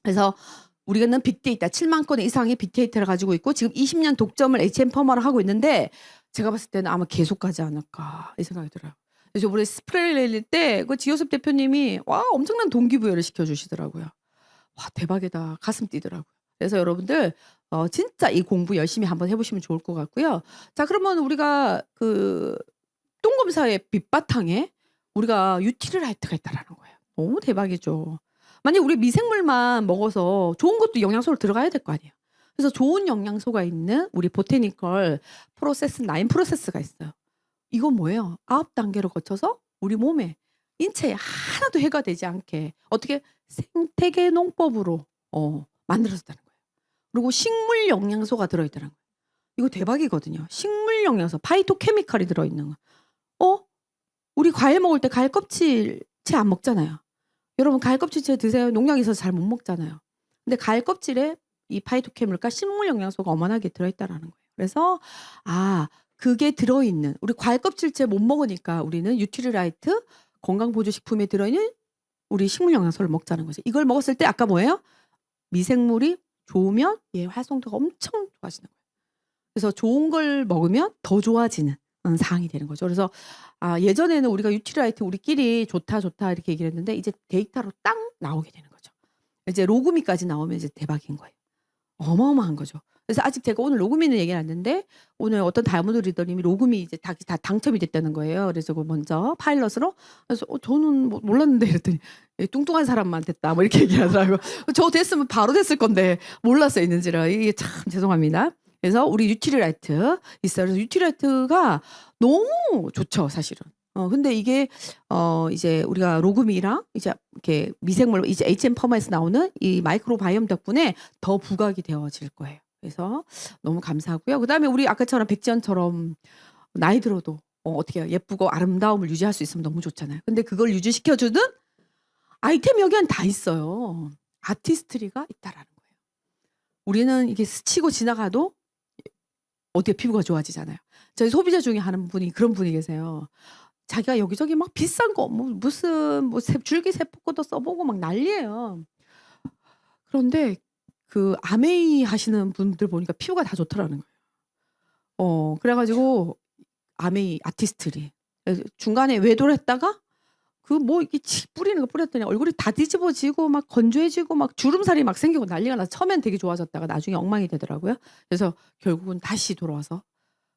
그래서 우리는 빅데이터 7만 건 이상의 빅데이터를 가지고 있고 지금 20년 독점을 HM퍼머를 하고 있는데 제가 봤을 때는 아마 계속 가지 않을까 이 생각이 들어요. 그래서 우리 스프레일 때 그 지효섭 대표님이 와 엄청난 동기부여를 시켜주시더라고요. 와 대박이다 가슴 뛰더라고요. 그래서 여러분들 진짜 이 공부 열심히 한번 해보시면 좋을 것 같고요. 자 그러면 우리가 그 똥검사의 밑바탕에 우리가 유틸라이트가 있다라는 거예요. 너무 대박이죠. 만약 우리 미생물만 먹어서 좋은 것도 영양소로 들어가야 될 거 아니에요. 그래서 좋은 영양소가 있는 우리 보테니컬 프로세스 9 프로세스가 있어요. 이건 뭐예요? 9단계로 거쳐서 우리 몸에 인체에 하나도 해가 되지 않게 어떻게 생태계 농법으로 만들어졌다는 거예요. 그리고 식물 영양소가 들어있다는 거예요. 이거 대박이거든요. 식물 영양소 파이토케미칼이 들어있는 거. 우리 과일 먹을 때 과일 껍질채 안 먹잖아요. 여러분 과일 껍질채 드세요. 농약이 있어서 잘 못 먹잖아요. 근데 과일 껍질에 이 파이토케미칼 식물 영양소가 어마하게 들어있다라는 거예요. 그래서 그게 들어있는 우리 과일 껍질채 못 먹으니까 우리는 유틸라이트 건강보조식품에 들어있는 우리 식물 영양소를 먹자는 거죠. 이걸 먹었을 때 아까 뭐예요? 미생물이 좋으면 얘 활성도가 엄청 좋아지는 거예요. 그래서 좋은 걸 먹으면 더 좋아지는 상황이 되는 거죠. 그래서 예전에는 우리가 유틸라이트 우리끼리 좋다 이렇게 얘기를 했는데 이제 데이터로 딱 나오게 되는 거죠. 이제 로그미까지 나오면 이제 대박인 거예요. 어마어마한 거죠. 그래서 아직 제가 오늘 로그미는 얘기를 안 했는데 오늘 어떤 다이아몬드 리더님이 로그미 이제 다 당첨이 됐다는 거예요. 그래서 그 먼저 파일럿으로 그래서 저는 뭐 몰랐는데 이랬더니 뚱뚱한 사람만 됐다 뭐 이렇게 얘기하더라고요. 저 됐으면 바로 됐을 건데 몰랐어 있는지라 이게 참 죄송합니다. 그래서 우리 유틸라이트 있어요. 그래서 유틸라이트가 너무 좋죠, 사실은. 근데 이게 이제 우리가 로그미랑 이제 이렇게 미생물 이제 HM퍼머에서 나오는 이 마이크로바이옴 덕분에 더 부각이 되어질 거예요. 그래서 너무 감사하고요. 그다음에 우리 아까처럼 백지연처럼 나이 들어도 어떻게 해요? 예쁘고 아름다움을 유지할 수 있으면 너무 좋잖아요. 근데 그걸 유지시켜주는 아이템이 여기 안 다 있어요. 아티스트리가 있다라는 거예요. 우리는 이게 스치고 지나가도 어떻게 피부가 좋아지잖아요. 저희 소비자 중에 하는 분이 그런 분이 계세요. 자기가 여기저기 막 비싼 거 무슨 줄기세포도 써보고 막 난리예요. 그런데 그 아메이 하시는 분들 보니까 피부가 다 좋더라는 거예요. 그래가지고 아메이 아티스트리 중간에 외도를 했다가 그 뭐 이렇게 뿌리는 거 뿌렸더니 얼굴이 다 뒤집어지고 막 건조해지고 막 주름살이 막 생기고 난리가 나서 처음엔 되게 좋아졌다가 나중에 엉망이 되더라고요. 그래서 결국은 다시 돌아와서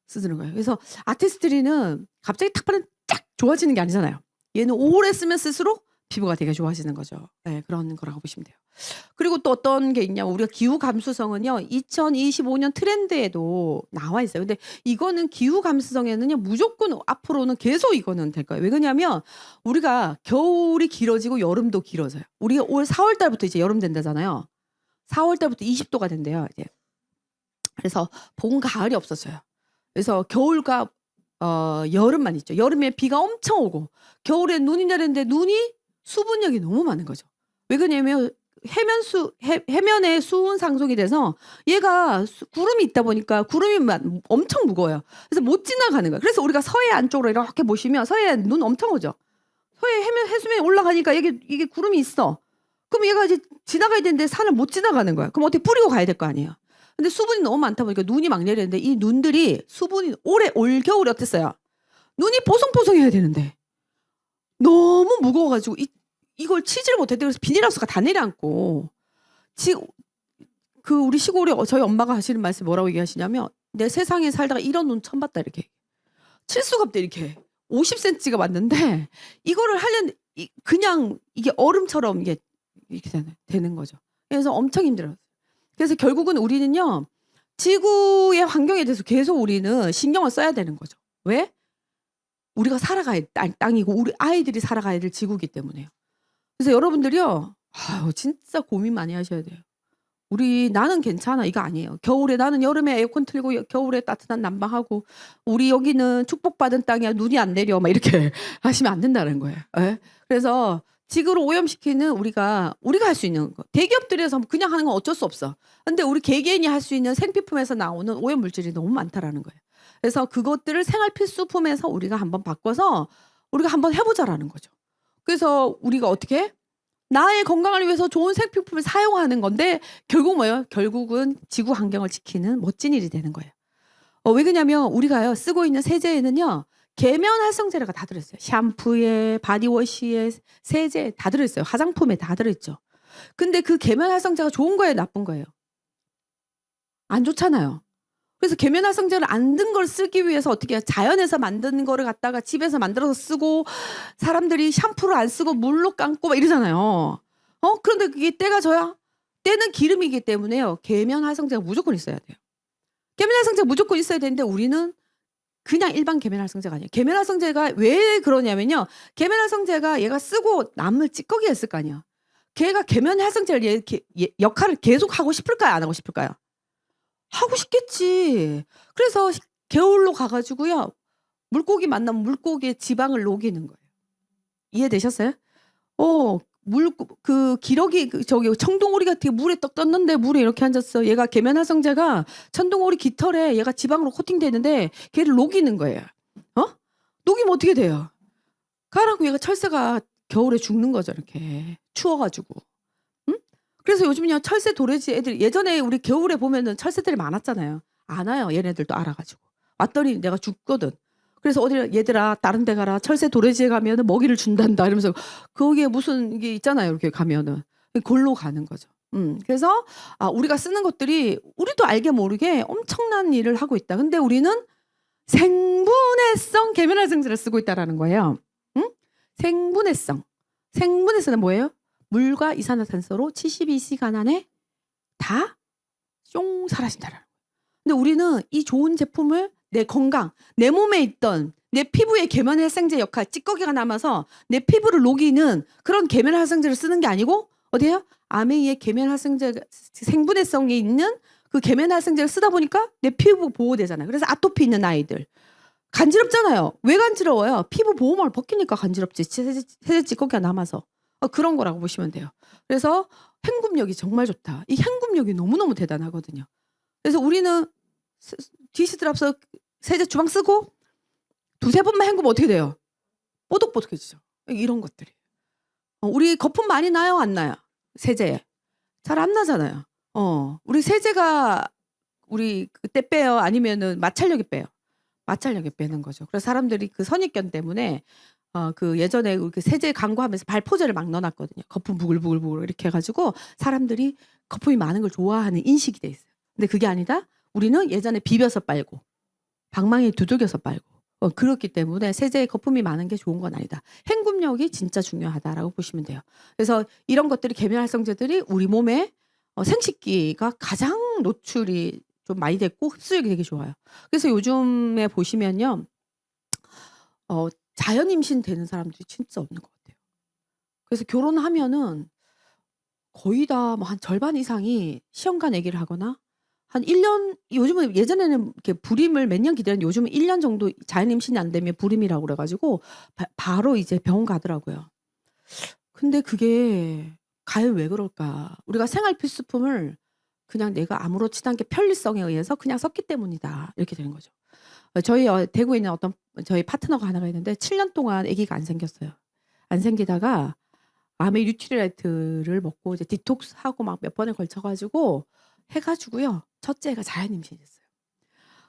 쓰는 거예요. 그래서 아티스트리는 갑자기 탁 바르면 쫙 좋아지는 게 아니잖아요. 얘는 오래 쓰면 쓸수록 피부가 되게 좋아지는 거죠. 네, 그런 거라고 보시면 돼요. 그리고 또 어떤 게 있냐 우리가 기후 감수성은요 2025년 트렌드에도 나와 있어요. 근데 이거는 기후 감수성에는요 무조건 앞으로는 계속 이거는 될 거예요. 왜 그러냐면 우리가 겨울이 길어지고 여름도 길어져요. 우리가 올 4월 달부터 이제 여름 된다잖아요. 4월 달부터 20도가 된대요. 이제. 그래서 봄 가을이 없었어요. 그래서 겨울과 여름만 있죠. 여름에 비가 엄청 오고 겨울에 눈이 내리는데 눈이 수분력이 너무 많은 거죠. 왜 그러냐면 해면에 수온 상속이 돼서 얘가 구름이 있다 보니까 구름이 엄청 무거워요. 그래서 못 지나가는 거야. 그래서 우리가 서해 안쪽으로 이렇게 보시면 서해 눈 엄청 오죠. 서해 해수면에 올라가니까 이게 구름이 있어. 그럼 얘가 이제 지나가야 되는데 산을 못 지나가는 거야. 그럼 어떻게 뿌리고 가야 될 거 아니에요. 근데 수분이 너무 많다 보니까 눈이 막 내리는데 이 눈들이 수분이 올 겨울에 어땠어요? 눈이 보송보송해야 되는데 너무 무거워가지고 이걸 치지를 못했대. 그래서 비닐하우스가 다 내려앉고 우리 시골에 저희 엄마가 하시는 말씀 뭐라고 얘기하시냐면 내 세상에 살다가 이런 눈 처음 봤다 이렇게. 칠 수가 없대 이렇게. 50cm가 왔는데 이거를 하려면 그냥 이게 얼음처럼 이게 이렇게 되는 거죠. 그래서 엄청 힘들어요. 그래서 결국은 우리는요. 지구의 환경에 대해서 계속 우리는 신경을 써야 되는 거죠. 왜? 우리가 살아가야 땅이고 우리 아이들이 살아가야 될 지구이기 때문에요. 그래서 여러분들이요. 진짜 고민 많이 하셔야 돼요. 나는 괜찮아 이거 아니에요. 겨울에 나는 여름에 에어컨 틀고 겨울에 따뜻한 난방하고 우리 여기는 축복받은 땅이야 눈이 안 내려 막 이렇게 하시면 안 된다는 거예요. 네? 그래서 지구를 오염시키는 우리가 할 수 있는 거. 대기업들에서 그냥 하는 건 어쩔 수 없어. 근데 우리 개개인이 할 수 있는 생필품에서 나오는 오염 물질이 너무 많다라는 거예요. 그래서 그것들을 생활 필수품에서 우리가 한번 바꿔서 우리가 한번 해보자라는 거죠. 그래서 우리가 어떻게 나의 건강을 위해서 좋은 생필품을 사용하는 건데 결국 뭐예요? 결국은 지구 환경을 지키는 멋진 일이 되는 거예요. 왜 그러냐면 우리가요 쓰고 있는 세제에는요 계면 활성제가 다 들어있어요. 샴푸에 바디워시에 세제 다 들어있어요. 화장품에 다 들어있죠. 근데 그 계면 활성제가 좋은 거예요? 나쁜 거예요? 안 좋잖아요. 그래서 계면 활성제를 안 든 걸 쓰기 위해서 어떻게 해요? 자연에서 만든 거를 갖다가 집에서 만들어서 쓰고 사람들이 샴푸를 안 쓰고 물로 감고 막 이러잖아요. 그런데 그게 때가 져야? 때는 기름이기 때문에요. 계면 활성제가 무조건 있어야 돼요. 계면 활성제가 무조건 있어야 되는데 우리는 그냥 일반 계면 활성제가 아니에요. 계면 활성제가 왜 그러냐면요. 계면 활성제가 얘가 쓰고 남을 찌꺼기 했을 거 아니에요. 걔가 계면 활성제를 역할을 계속 하고 싶을까요? 안 하고 싶을까요? 하고 싶겠지. 그래서 겨울로 가가지고요. 물고기 만나면 물고기의 지방을 녹이는 거예요. 이해되셨어요? 기러기 저기 청둥오리 같은 게 물에 떡 떴는데 물에 이렇게 앉았어. 얘가 계면 활성제가 청둥오리 깃털에 얘가 지방으로 코팅되는데 걔를 녹이는 거예요. 녹이면 어떻게 돼요? 가라고 얘가 철새가 겨울에 죽는 거죠. 이렇게 추워가지고. 그래서 요즘은요 철새 도래지 애들 예전에 우리 겨울에 보면은 철새들이 많았잖아요. 안 와요. 얘네들도 알아가지고 왔더니 내가 죽거든. 그래서 얘들아 다른 데 가라. 철새 도래지에 가면은 먹이를 준단다 이러면서 거기에 무슨 이게 있잖아요. 이렇게 가면은 골로 가는 거죠. 그래서 우리가 쓰는 것들이 우리도 알게 모르게 엄청난 일을 하고 있다. 근데 우리는 생분해성 계면활성제를 쓰고 있다라는 거예요. 생분해성은 뭐예요? 물과 이산화탄소로 72시간 안에 다 쫑 사라진다라는 거예요. 근데 우리는 이 좋은 제품을 내 건강, 내 몸에 있던 내 피부의 계면활성제 역할, 찌꺼기가 남아서 내 피부를 녹이는 그런 계면활성제를 쓰는 게 아니고 어디에요? 아메이의 계면활성제 생분해성이 있는 그 계면활성제를 쓰다 보니까 내 피부 보호되잖아요. 그래서 아토피 있는 아이들 간지럽잖아요. 왜 간지러워요? 피부 보호막을 벗기니까 간지럽지. 세제 찌꺼기가 남아서. 그런 거라고 보시면 돼요. 그래서 헹굼력이 정말 좋다. 이 헹굼력이 너무너무 대단하거든요. 그래서 우리는 디시들 앞서 세제 주방 쓰고 두세 번만 헹구면 어떻게 돼요? 뽀득뽀득해지죠. 이런 것들이. 우리 거품 많이 나요? 안 나요? 세제에. 잘 안 나잖아요. 우리 세제가 우리 그때 빼요? 아니면은 마찰력이 빼요? 마찰력이 빼는 거죠. 그래서 사람들이 그 선입견 때문에 그 예전에 그 세제 광고하면서 발포제를 막 넣어놨거든요. 거품 부글부글 이렇게 해가지고 사람들이 거품이 많은 걸 좋아하는 인식이 돼 있어요. 근데 그게 아니다. 우리는 예전에 비벼서 빨고 방망이 두들겨서 빨고 그렇기 때문에 세제에 거품이 많은 게 좋은 건 아니다. 헹굼력이 진짜 중요하다라고 보시면 돼요. 그래서 이런 것들이 계면활성제들이 우리 몸에 생식기가 가장 노출이 좀 많이 됐고 흡수력이 되게 좋아요. 그래서 요즘에 보시면요. 자연 임신 되는 사람들이 진짜 없는 것 같아요. 그래서 결혼하면은 거의 다 뭐 한 절반 이상이 시험관 아기를 하거나 한 1년 요즘은 예전에는 이렇게 불임을 몇 년 기다렸는데 요즘은 1년 정도 자연 임신이 안 되면 불임이라고 그래 가지고 바로 이제 병원 가더라고요. 근데 그게 과연 왜 그럴까? 우리가 생활 필수품을 그냥 내가 아무렇지도 않게 편리성에 의해서 그냥 썼기 때문이다. 이렇게 되는 거죠. 저희 대구에 있는 어떤 저희 파트너가 하나가 있는데 7년 동안 아기가 안 생겼어요. 안 생기다가 아메 뉴트리라이트를 먹고 이제 디톡스하고 막 몇 번에 걸쳐 가지고 해 가지고요. 첫째가 자연 임신했어요.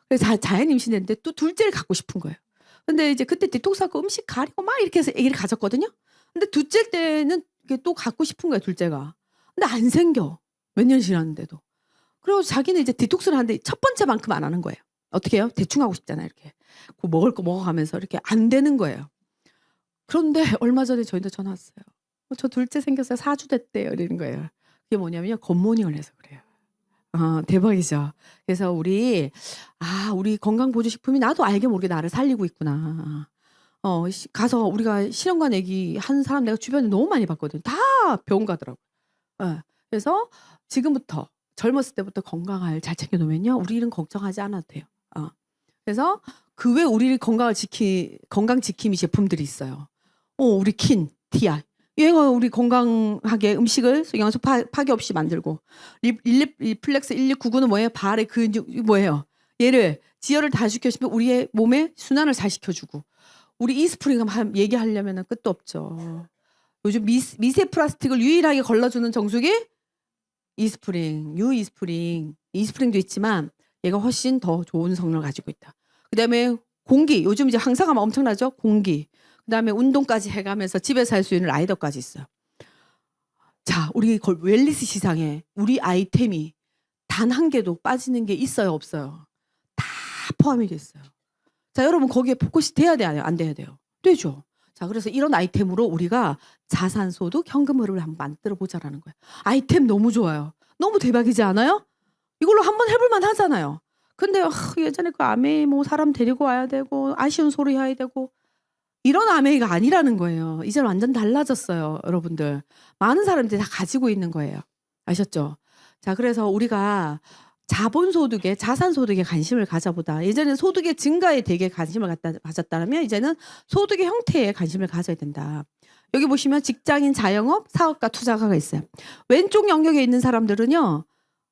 그래서 자연 임신했는데 또 둘째를 갖고 싶은 거예요. 근데 이제 그때 디톡스하고 음식 가리고 막 이렇게 해서 아기를 가졌거든요. 근데 둘째 때는 이게 또 갖고 싶은 거예요, 둘째가. 근데 안 생겨. 몇 년 지났는데도. 그리고 자기는 이제 디톡스를 하는데 첫 번째만큼 안 하는 거예요. 어떻게 해요? 대충 하고 싶잖아요, 이렇게. 그 먹을 거 먹어가면서 이렇게 안 되는 거예요. 그런데 얼마 전에 저희한테 전화 왔어요. 저 둘째 생겼어요. 4주 됐대요. 이러는 거예요. 그게 뭐냐면요. 굿모닝을 해서 그래요. 대박이죠. 그래서 우리 건강보조식품이 나도 알게 모르게 나를 살리고 있구나. 가서 우리가 실험관 얘기 한 사람 내가 주변에 너무 많이 봤거든. 다 병원 가더라고요. 예. 그래서 지금부터 젊었을 때부터 건강을 잘 챙겨 놓으면요. 우리는 걱정하지 않아도 돼요. 그래서 그 외에 우리 건강 지킴이 제품들이 있어요. 우리 킨, TI. 얘가 우리 건강하게 음식을 영양소 파괴 없이 만들고 리플렉스 1299는 뭐예요? 발의 근육 뭐예요? 얘를 지혈을 다 시켜주면 우리의 몸에 순환을 잘 시켜주고 우리 이스프링 얘기하려면 끝도 없죠. 요즘 미세 플라스틱을 유일하게 걸러주는 정수기 이스프링, 이스프링도 있지만 얘가 훨씬 더 좋은 성능을 가지고 있다. 그다음에 공기, 요즘 이제 황사가 엄청나죠? 공기. 그다음에 운동까지 해가면서 집에서 할 수 있는 라이더까지 있어요. 자, 우리 웰니스 시장에 우리 아이템이 단 한 개도 빠지는 게 있어요, 없어요? 다 포함이 됐어요. 자, 여러분 거기에 포커스 돼야 돼요, 안 돼야 돼요? 되죠. 자, 그래서 이런 아이템으로 우리가 자산소득 현금 흐름을 한번 만들어 보자라는 거예요. 아이템 너무 좋아요. 너무 대박이지 않아요? 이걸로 한번 해볼 만 하잖아요. 근데 예전에 그 아메이 뭐 사람 데리고 와야 되고 아쉬운 소리 해야 되고 이런 아메이가 아니라는 거예요. 이제 완전 달라졌어요, 여러분들. 많은 사람들이 다 가지고 있는 거예요. 아셨죠? 자, 그래서 우리가 자본소득에 자산소득에 관심을 가져보다. 예전에는 소득의 증가에 되게 관심을 가졌다면 이제는 소득의 형태에 관심을 가져야 된다. 여기 보시면 직장인, 자영업, 사업가, 투자가가 있어요. 왼쪽 영역에 있는 사람들은요.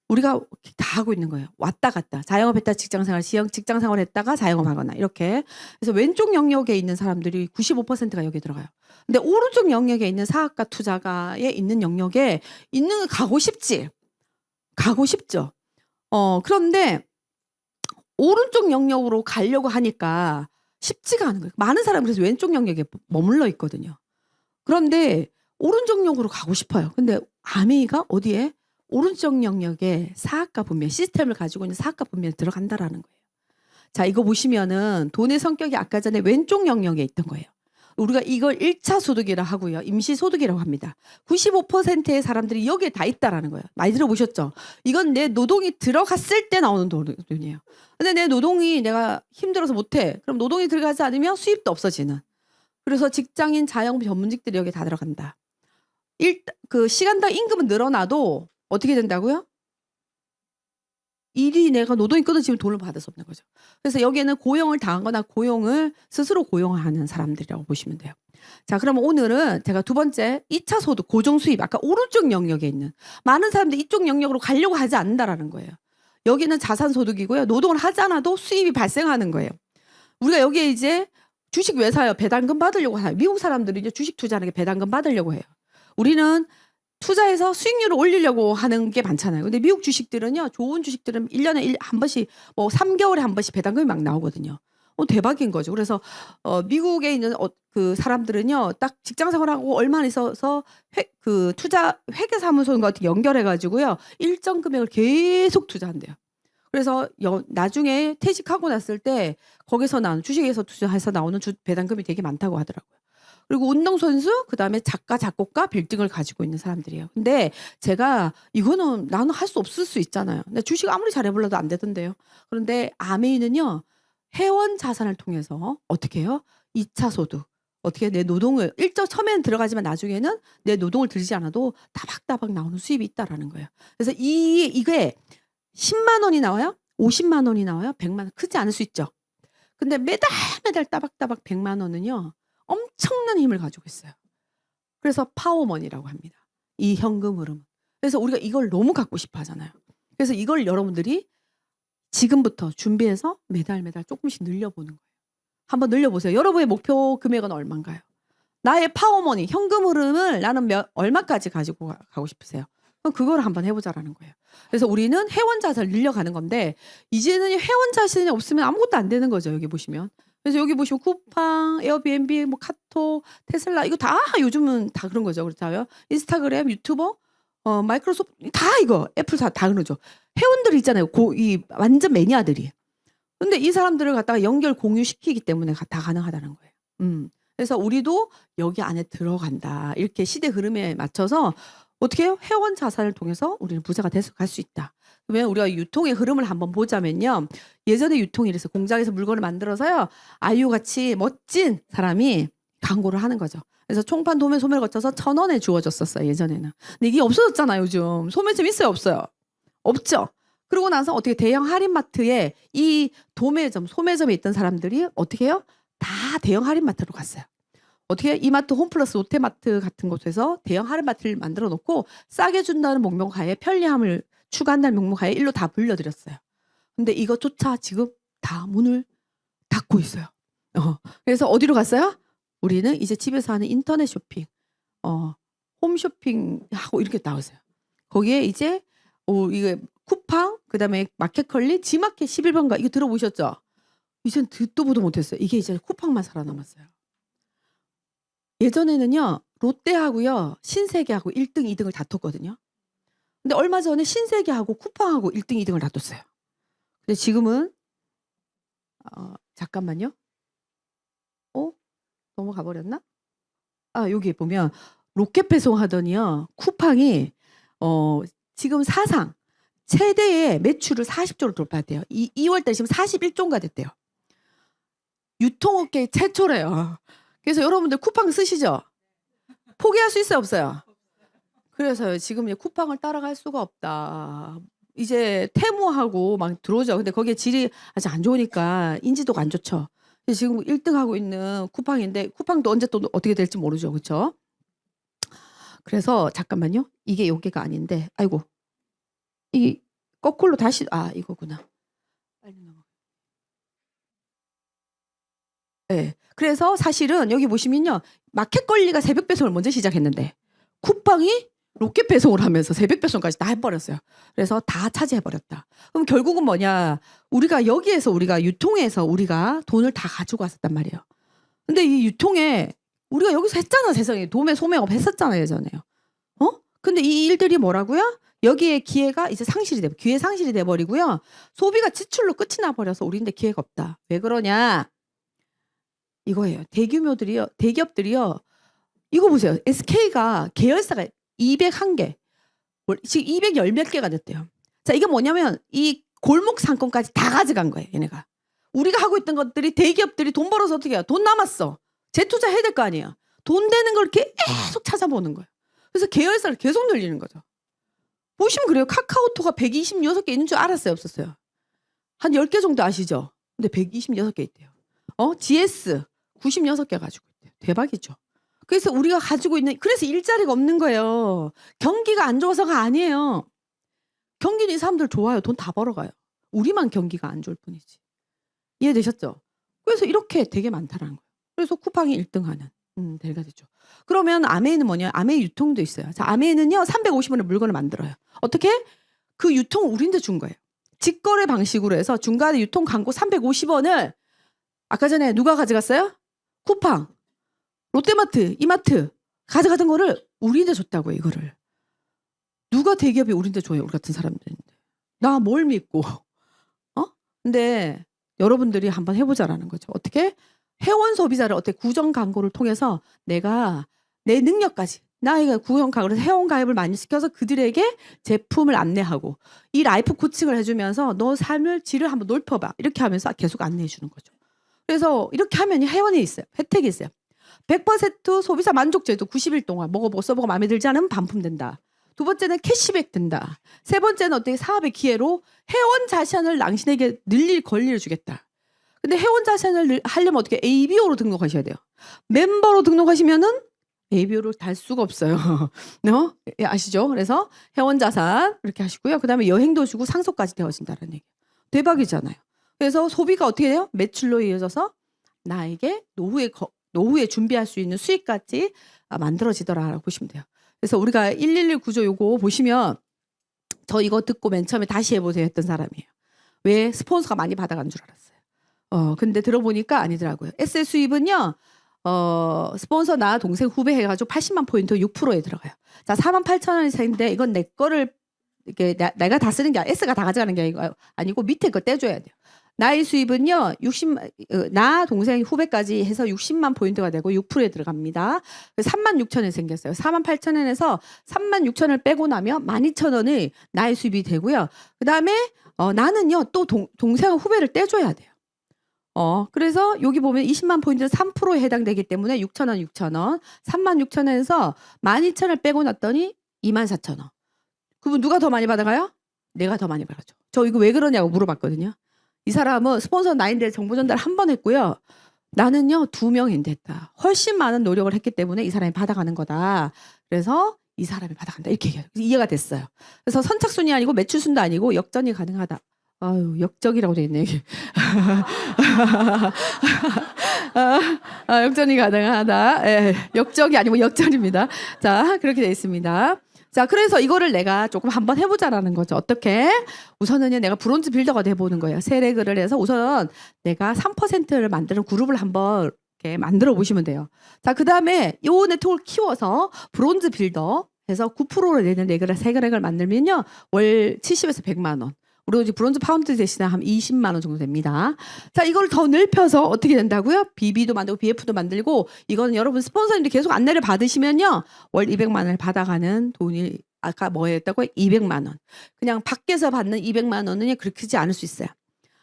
우리가 다 하고 있는 거예요. 왔다 갔다. 자영업했다 직장생활 했다가 자영업하거나 이렇게. 그래서 왼쪽 영역에 있는 사람들이 95%가 여기에 들어가요. 근데 오른쪽 영역에 있는 사업가, 투자가에 있는 영역에 있는 거 가고 싶지. 가고 싶죠. 그런데 오른쪽 영역으로 가려고 하니까 쉽지가 않은 거예요. 많은 사람이 그래서 왼쪽 영역에 머물러 있거든요. 그런데 오른쪽 영역으로 가고 싶어요. 근데 아메이가 어디에? 오른쪽 영역에 사학과 분면 시스템을 가지고 있는 사학과 분면에 들어간다라는 거예요. 자, 이거 보시면은 돈의 성격이 아까 전에 왼쪽 영역에 있던 거예요. 우리가 이걸 1차 소득이라 하고요. 임시 소득이라고 합니다. 95%의 사람들이 여기에 다 있다라는 거예요. 많이 들어보셨죠? 이건 내 노동이 들어갔을 때 나오는 돈이에요. 근데 내 노동이 내가 힘들어서 못해. 그럼 노동이 들어가지 않으면 수입도 없어지는. 그래서 직장인, 자영업 전문직들이 여기에 다 들어간다. 그 시간당 임금은 늘어나도 어떻게 된다고요? 일이 내가 노동이 끊어지면 돈을 받을 수 없는 거죠. 그래서 여기에는 고용을 당하거나 고용을 스스로 고용하는 사람들이라고 보시면 돼요. 자, 그러면 오늘은 제가 두 번째 2차 소득, 고정 수입, 아까 오른쪽 영역에 있는 많은 사람들이 이쪽 영역으로 가려고 하지 않는다라는 거예요. 여기는 자산 소득이고요. 노동을 하지 않아도 수입이 발생하는 거예요. 우리가 여기에 이제 주식 왜 사요? 배당금 받으려고 하요. 미국 사람들이 이제 주식 투자하는 게 배당금 받으려고 해요. 우리는 투자해서 수익률을 올리려고 하는 게 많잖아요. 근데 미국 주식들은요, 좋은 주식들은 1년에 한 번씩, 뭐 3개월에 한 번씩 배당금이 막 나오거든요. 대박인 거죠. 그래서, 미국에 있는 그 사람들은요, 딱 직장 생활하고 얼마 있어서 투자 회계사무소 같은 연결해가지고요, 일정 금액을 계속 투자한대요. 그래서 나중에 퇴직하고 났을 때 거기서 나오는 주식에서 투자해서 나오는 배당금이 되게 많다고 하더라고요. 그리고 운동선수, 그다음에 작가, 작곡가, 빌딩을 가지고 있는 사람들이에요. 근데 제가 이거는 나는 할 수 없을 수 있잖아요. 근데 주식 아무리 잘해보려도 안 되던데요. 그런데 아메이는요. 회원 자산을 통해서 어떻게 해요? 2차 소득. 어떻게 내 노동을 처음에는 들어가지만 나중에는 내 노동을 들이지 않아도 따박따박 나오는 수입이 있다라는 거예요. 그래서 이게 10만 원이 나와요? 50만 원이 나와요? 100만 원. 크지 않을 수 있죠. 근데 매달 따박따박 100만 원은요. 엄청난 힘을 가지고 있어요. 그래서 파워머니라고 합니다. 이 현금 흐름. 그래서 우리가 이걸 너무 갖고 싶어 하잖아요. 그래서 이걸 여러분들이 지금부터 준비해서 매달 조금씩 늘려보는 거예요. 한번 늘려보세요. 여러분의 목표 금액은 얼마인가요? 나의 파워머니, 현금 흐름을 나는 얼마까지 가지고 가고 싶으세요? 그럼 그걸 한번 해보자라는 거예요. 그래서 우리는 회원 자산을 늘려가는 건데 이제는 회원 자산이 없으면 아무것도 안 되는 거죠. 여기 보시면. 그래서 여기 보시면 쿠팡, 에어비앤비, 뭐 카톡, 테슬라 이거 다 요즘은 다 그런 거죠. 그렇다고요. 인스타그램, 유튜버, 마이크로소프트 다 이거 애플 다 그러죠. 회원들 있잖아요. 이 완전 매니아들이. 근데 이 사람들을 갖다가 연결 공유시키기 때문에 다 가능하다는 거예요. 그래서 우리도 여기 안에 들어간다. 이렇게 시대 흐름에 맞춰서 어떻게 해요? 회원 자산을 통해서 우리는 부자가 돼서 갈 수 있다. 그러면 우리가 유통의 흐름을 한번 보자면요. 예전에 유통이 이래서 공장에서 물건을 만들어서요. 아이유같이 멋진 사람이 광고를 하는 거죠. 그래서 총판 도매 소매를 거쳐서 1,000원에 주어졌었어요. 예전에는. 근데 이게 없어졌잖아요. 요즘. 소매점 있어요? 없어요? 없죠. 그러고 나서 어떻게 대형 할인마트에 이 도매점, 소매점에 있던 사람들이 어떻게 해요? 다 대형 할인마트로 갔어요. 어떻게 이마트, 홈플러스, 롯데마트 같은 곳에서 대형 할인마트를 만들어 놓고 싸게 준다는 목록하에 편리함을 추가한다는 목록하에 일로 다 불려드렸어요. 근데 이것조차 지금 다 문을 닫고 있어요. 그래서 어디로 갔어요? 우리는 이제 집에서 하는 인터넷 쇼핑, 홈쇼핑하고 이렇게 나오세요. 거기에 이제 이게 쿠팡, 그다음에 마켓컬리, 지마켓 11번가 이거 들어보셨죠? 이젠 듣도 보도 못했어요. 이게 이제 쿠팡만 살아남았어요. 예전에는요. 롯데하고요. 신세계하고 1등, 2등을 다퉜거든요. 근데 얼마 전에 신세계하고 쿠팡하고 1등, 2등을 다퉜어요. 근데 지금은 잠깐만요. 넘어가 버렸나? 여기 보면 로켓 배송하더니요. 쿠팡이 지금 사상 최대의 매출을 40조를 돌파했대요. 2월 달 지금 41조가 됐대요. 유통업계 최초래요. 그래서 여러분들 쿠팡 쓰시죠? 포기할 수 있어요, 없어요? 그래서 지금 이제 쿠팡을 따라갈 수가 없다. 이제 테무하고 막 들어오죠. 근데 거기에 질이 아주 안 좋으니까 인지도가 안 좋죠. 지금 1등 하고 있는 쿠팡인데 쿠팡도 언제 또 어떻게 될지 모르죠. 그렇죠? 그래서 잠깐만요. 이게 여기가 아닌데. 아이고. 이 거꾸로 다시 이거구나. 빨리 넘어. 네. 그래서 사실은 여기 보시면요. 마켓컬리가 새벽 배송을 먼저 시작했는데 쿠팡이 로켓 배송을 하면서 새벽 배송까지 다 해버렸어요. 그래서 다 차지해버렸다. 그럼 결국은 뭐냐. 우리가 여기에서 우리가 유통해서 우리가 돈을 다 가지고 왔었단 말이에요. 근데 이 유통에 우리가 여기서 했잖아. 세상에. 도매 소매업 했었잖아요. 예전에요. 근데 이 일들이 뭐라고요? 여기에 기회가 이제 기회 상실이 돼버리고요. 소비가 지출로 끝이 나버려서 우리인데 기회가 없다. 왜 그러냐? 이거예요. 대기업들이요. 이거 보세요. SK가 계열사가 201개. 지금 210몇 개가 됐대요. 자, 이게 뭐냐면 이 골목 상권까지 다 가져간 거예요. 얘네가. 우리가 하고 있던 것들이 대기업들이 돈 벌어서 어떻게 해요? 돈 남았어. 재투자 해야 될 거 아니에요. 돈 되는 걸 계속 찾아보는 거예요. 그래서 계열사를 계속 늘리는 거죠. 보시면 그래요. 카카오톡가 126개 있는 줄 알았어요? 없었어요? 한 10개 정도 아시죠? 근데 126개 있대요. GS 96개 가지고 있대요. 대박이죠. 그래서 우리가 가지고 있는 그래서 일자리가 없는 거예요. 경기가 안 좋아서가 아니에요. 경기는 이 사람들 좋아요. 돈 다 벌어가요. 우리만 경기가 안 좋을 뿐이지. 이해되셨죠? 그래서 이렇게 되게 많다라는 거예요. 그래서 쿠팡이 1등하는 대가 되죠. 그러면 아메이는 뭐냐? 아메이 유통도 있어요. 자, 아메이는요 350원에 물건을 만들어요. 어떻게? 그 유통 우리한테 준 거예요. 직거래 방식으로 해서 중간에 유통 광고 350원을 아까 전에 누가 가져갔어요? 쿠팡, 롯데마트, 이마트 가져가던 거를 우리한테 줬다고요. 이거를. 누가 대기업이 우리한테 줘요? 우리 같은 사람들인데. 나 뭘 믿고. 근데 여러분들이 한번 해보자라는 거죠. 어떻게? 회원 소비자를 어떻게 구정 광고를 통해서 내가 내 능력까지 나이가 구정 광고를 회원 가입을 많이 시켜서 그들에게 제품을 안내하고 이 라이프 코칭을 해주면서 너 삶을 질을 한번 넓혀봐. 이렇게 하면서 계속 안내해 주는 거죠. 그래서 이렇게 하면 회원이 있어요. 혜택이 있어요. 100% 소비자 만족제도 90일 동안 먹어보고 써보고 마음에 들지 않으면 반품된다. 두 번째는 캐시백 된다. 세 번째는 어떻게 사업의 기회로 회원 자산을 당신에게 늘릴 권리를 주겠다. 근데 회원 자산을 하려면 어떻게 ABO로 등록하셔야 돼요. 멤버로 등록하시면은 ABO를 달 수가 없어요. 어? 예, 아시죠? 그래서 회원 자산 이렇게 하시고요. 그다음에 여행도 주고 상속까지 되어진다는 얘기. 대박이잖아요. 그래서 소비가 어떻게 돼요? 매출로 이어져서 나에게 노후에 준비할 수 있는 수익까지 만들어지더라라고 보시면 돼요. 그래서 우리가 111 구조 요거 보시면 저 이거 듣고 맨 처음에 다시 해보세요 했던 사람이에요. 왜? 스폰서가 많이 받아간 줄 알았어요. 근데 들어보니까 아니더라고요. SS 수입은요, 스폰서 나 동생 후배 해가지고 80만 포인트 6%에 들어가요. 자, 48,000원인데 이건 내 거를 이게 내가 다 쓰는 게 S가 다 가져가는 게 아니고 밑에 거 떼줘야 돼요. 나의 수입은요, 나 동생 후배까지 해서 60만 포인트가 되고 6%에 들어갑니다. 36,000원 생겼어요. 48,000원에서 36,000원을 빼고 나면 12,000원이 나의 수입이 되고요. 그 다음에 나는요, 또 동생 후배를 떼줘야 돼요. 그래서 여기 보면 20만 포인트는 3%에 해당되기 때문에 6,000원, 6,000원, 36,000원에서 12,000원을 빼고 났더니 24,000원. 그분 누가 더 많이 받아가요? 내가 더 많이 받아죠. 저 이거 왜 그러냐고 물어봤거든요. 이 사람은 스폰서 나인데 정보 전달 한 번 했고요. 나는요 2명인데 했다. 훨씬 많은 노력을 했기 때문에 이 사람이 받아가는 거다. 그래서 이 사람이 받아간다. 이렇게 얘기해요. 이해가 됐어요. 그래서 선착순이 아니고 매출순도 아니고 역전이 가능하다. 아유, 역적이라고 돼 있네. 역전이 가능하다. 예, 역적이 아니고 역전입니다. 자, 그렇게 돼 있습니다. 자, 그래서 이거를 내가 조금 한번 해보자라는 거죠. 어떻게? 우선은 내가 브론즈 빌더가 돼보는 거예요. 세레그를 해서 우선 내가 3%를 만드는 그룹을 한번 이렇게 만들어 보시면 돼요. 자, 그 다음에 요 네트워크를 키워서 브론즈 빌더 해서 9%를 내는 세그렉을 만들면요. 월 70에서 100만 원. 우리 이제 브론즈 파운드 대신에 한 20만 원 정도 됩니다. 자, 이걸 더 넓혀서 어떻게 된다고요? BB도 만들고 BF도 만들고 이거는 여러분 스폰서님들 계속 안내를 받으시면요. 월 200만 원을 받아가는 돈이 아까 뭐였다고요? 200만 원. 그냥 밖에서 받는 200만 원은 그렇게 크지 않을 수 있어요.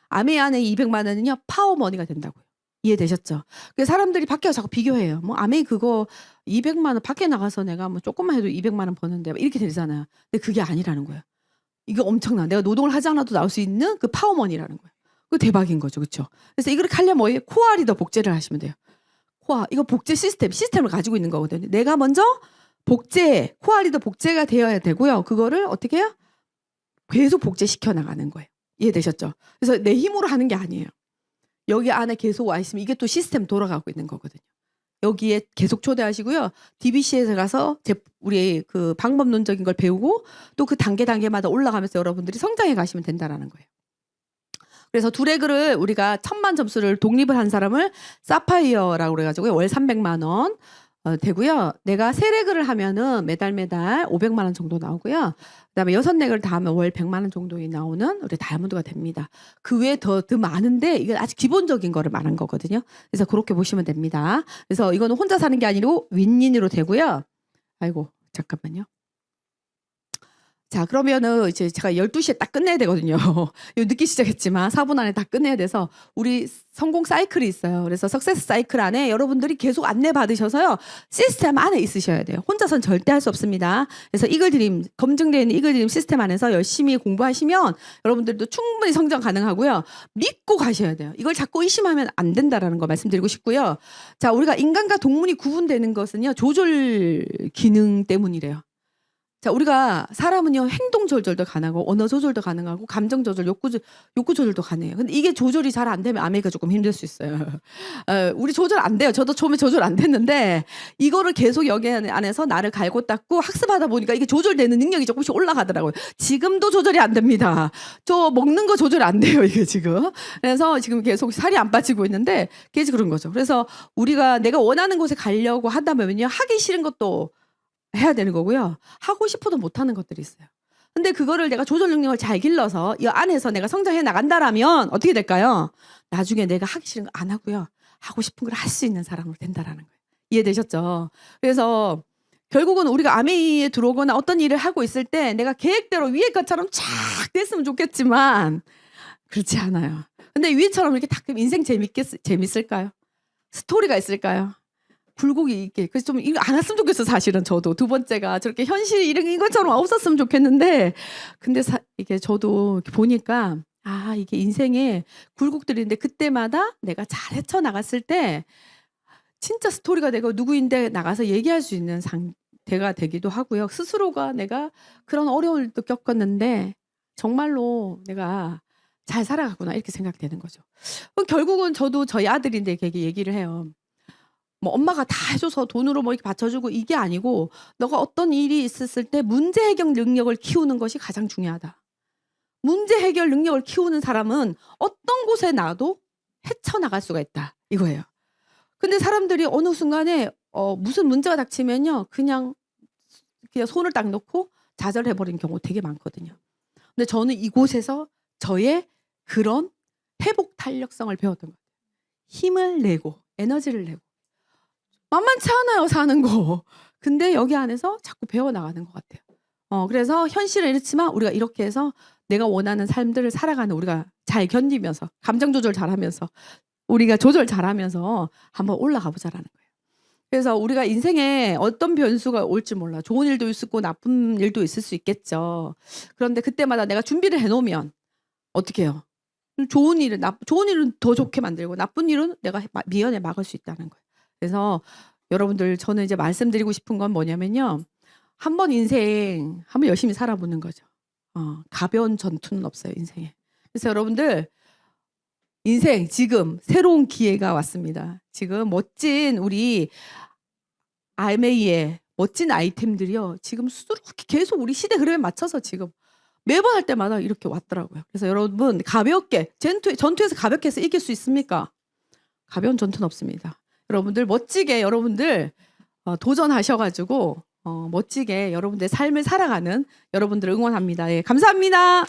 아메 안에 200만 원은요. 파워머니가 된다고요. 이해되셨죠? 그래서 사람들이 밖에 자꾸 비교해요. 뭐 아메 그거 200만 원 밖에 나가서 내가 뭐 조금만 해도 200만 원 버는데 이렇게 되잖아요. 근데 그게 아니라는 거예요. 이거 엄청나. 내가 노동을 하지 않아도 나올 수 있는 그 파워머니라는 거예요. 그 대박인 거죠. 그렇죠? 그래서 이걸 하려면 뭐예요? 코어 리더 복제를 하시면 돼요. 코어. 이거 복제 시스템을 가지고 있는 거거든요. 내가 먼저 코어 리더 복제가 되어야 되고요. 그거를 어떻게 해요? 계속 복제시켜 나가는 거예요. 이해되셨죠? 그래서 내 힘으로 하는 게 아니에요. 여기 안에 계속 와 있으면 이게 또 시스템 돌아가고 있는 거거든요. 여기에 계속 초대하시고요. DBC에서 가서 우리 그 방법론적인 걸 배우고 또 그 단계마다 올라가면서 여러분들이 성장해 가시면 된다라는 거예요. 그래서 두레그를 우리가 1000만 점수를 독립을 한 사람을 사파이어라고 그래가지고 월 300만 원 되고요. 내가 3레그를 하면은 매달 500만 원 정도 나오고요. 그다음에 6레그를 다 하면 월 100만 원 정도 나오는 우리 다이아몬드가 됩니다. 그 외에 더 많은데 이게 아주 기본적인 거를 말한 거거든요. 그래서 그렇게 보시면 됩니다. 그래서 이거는 혼자 사는 게 아니고 윈윈으로 되고요. 아이고, 잠깐만요. 자, 그러면은 이제 제가 12시에 딱 끝내야 되거든요. 늦게 시작했지만 4분 안에 다 끝내야 돼서 우리 성공 사이클이 있어요. 그래서 석세스 사이클 안에 여러분들이 계속 안내 받으셔서요. 시스템 안에 있으셔야 돼요. 혼자서는 절대 할 수 없습니다. 그래서 이글드림, 검증되어 있는 이글드림 시스템 안에서 열심히 공부하시면 여러분들도 충분히 성장 가능하고요. 믿고 가셔야 돼요. 이걸 자꾸 의심하면 안 된다라는 거 말씀드리고 싶고요. 자, 우리가 인간과 동물이 구분되는 것은요. 조절 기능 때문이래요. 자, 우리가 사람은요 행동 조절도 가능하고 언어 조절도 가능하고 감정 조절, 욕구 조절도 가능해요. 근데 이게 조절이 잘 안 되면 아메가 조금 힘들 수 있어요. 우리 조절 안 돼요. 저도 처음에 조절 안 됐는데 이거를 계속 여기 안에서 나를 갈고 닦고 학습하다 보니까 이게 조절되는 능력이 조금씩 올라가더라고요. 지금도 조절이 안 됩니다. 저 먹는 거 조절 안 돼요, 이게 지금. 그래서 지금 계속 살이 안 빠지고 있는데 계속 그런 거죠. 그래서 내가 원하는 곳에 가려고 한다면요 하기 싫은 것도 해야 되는 거고요. 하고 싶어도 못하는 것들이 있어요. 근데 그거를 내가 조절 능력을 잘 길러서 이 안에서 내가 성장해 나간다라면 어떻게 될까요? 나중에 내가 하기 싫은 거 안 하고요. 하고 싶은 걸 할 수 있는 사람으로 된다라는 거예요. 이해되셨죠? 그래서 결국은 우리가 아메이에 들어오거나 어떤 일을 하고 있을 때 내가 계획대로 위에 것처럼 쫙 됐으면 좋겠지만 그렇지 않아요. 근데 위에처럼 이렇게 딱 인생 재밌을까요? 스토리가 있을까요? 굴곡이 있게. 그래서 좀 이거 안 왔으면 좋겠어, 사실은 저도. 두 번째가 저렇게 현실 이것처럼 없었으면 좋겠는데, 근데 이게 저도 이렇게 보니까, 이게 인생에 굴곡들이 있는데, 그때마다 내가 잘 헤쳐나갔을 때, 진짜 스토리가 되고 누구인데 나가서 얘기할 수 있는 상대가 되기도 하고요. 스스로가 내가 그런 어려운 일도 겪었는데 정말로 내가 잘 살아갔구나 이렇게 생각되는 거죠. 그럼 결국은 저도 저희 아들인데 걔에게 얘기를 해요. 뭐 엄마가 다 해줘서 돈으로 뭐 이렇게 받쳐주고 이게 아니고 너가 어떤 일이 있었을 때 문제 해결 능력을 키우는 것이 가장 중요하다. 문제 해결 능력을 키우는 사람은 어떤 곳에 나도 헤쳐나갈 수가 있다. 이거예요. 근데 사람들이 어느 순간에 무슨 문제가 닥치면요. 그냥 손을 딱 놓고 좌절해 버리는 경우가 되게 많거든요. 근데 저는 이곳에서 저의 그런 회복 탄력성을 배웠던 거예요. 힘을 내고 에너지를 내고 만만치 않아요 사는 거. 근데 여기 안에서 자꾸 배워나가는 것 같아요. 그래서 현실은 이렇지만 우리가 이렇게 해서 내가 원하는 삶들을 살아가는 우리가 잘 견디면서 감정 조절 잘하면서 우리가 조절 잘하면서 한번 올라가 보자라는 거예요. 그래서 우리가 인생에 어떤 변수가 올지 몰라. 좋은 일도 있고 나쁜 일도 있을 수 있겠죠. 그런데 그때마다 내가 준비를 해놓으면 어떻게 해요? 좋은 일은 더 좋게 만들고 나쁜 일은 내가 미연에 막을 수 있다는 거예요. 그래서 여러분들 저는 이제 말씀드리고 싶은 건 뭐냐면요. 한번 인생 한번 열심히 살아보는 거죠. 가벼운 전투는 없어요 인생에. 그래서 여러분들 인생 지금 새로운 기회가 왔습니다. 지금 멋진 우리 RMA의 멋진 아이템들이요. 지금 수두룩히 계속 우리 시대 흐름에 맞춰서 지금 매번 할 때마다 이렇게 왔더라고요. 그래서 여러분 가볍게 전투에서 가볍게 해서 이길 수 있습니까? 가벼운 전투는 없습니다. 여러분들 멋지게 여러분들 도전하셔가지고 멋지게 여러분들의 삶을 살아가는 여러분들을 응원합니다. 예, 감사합니다.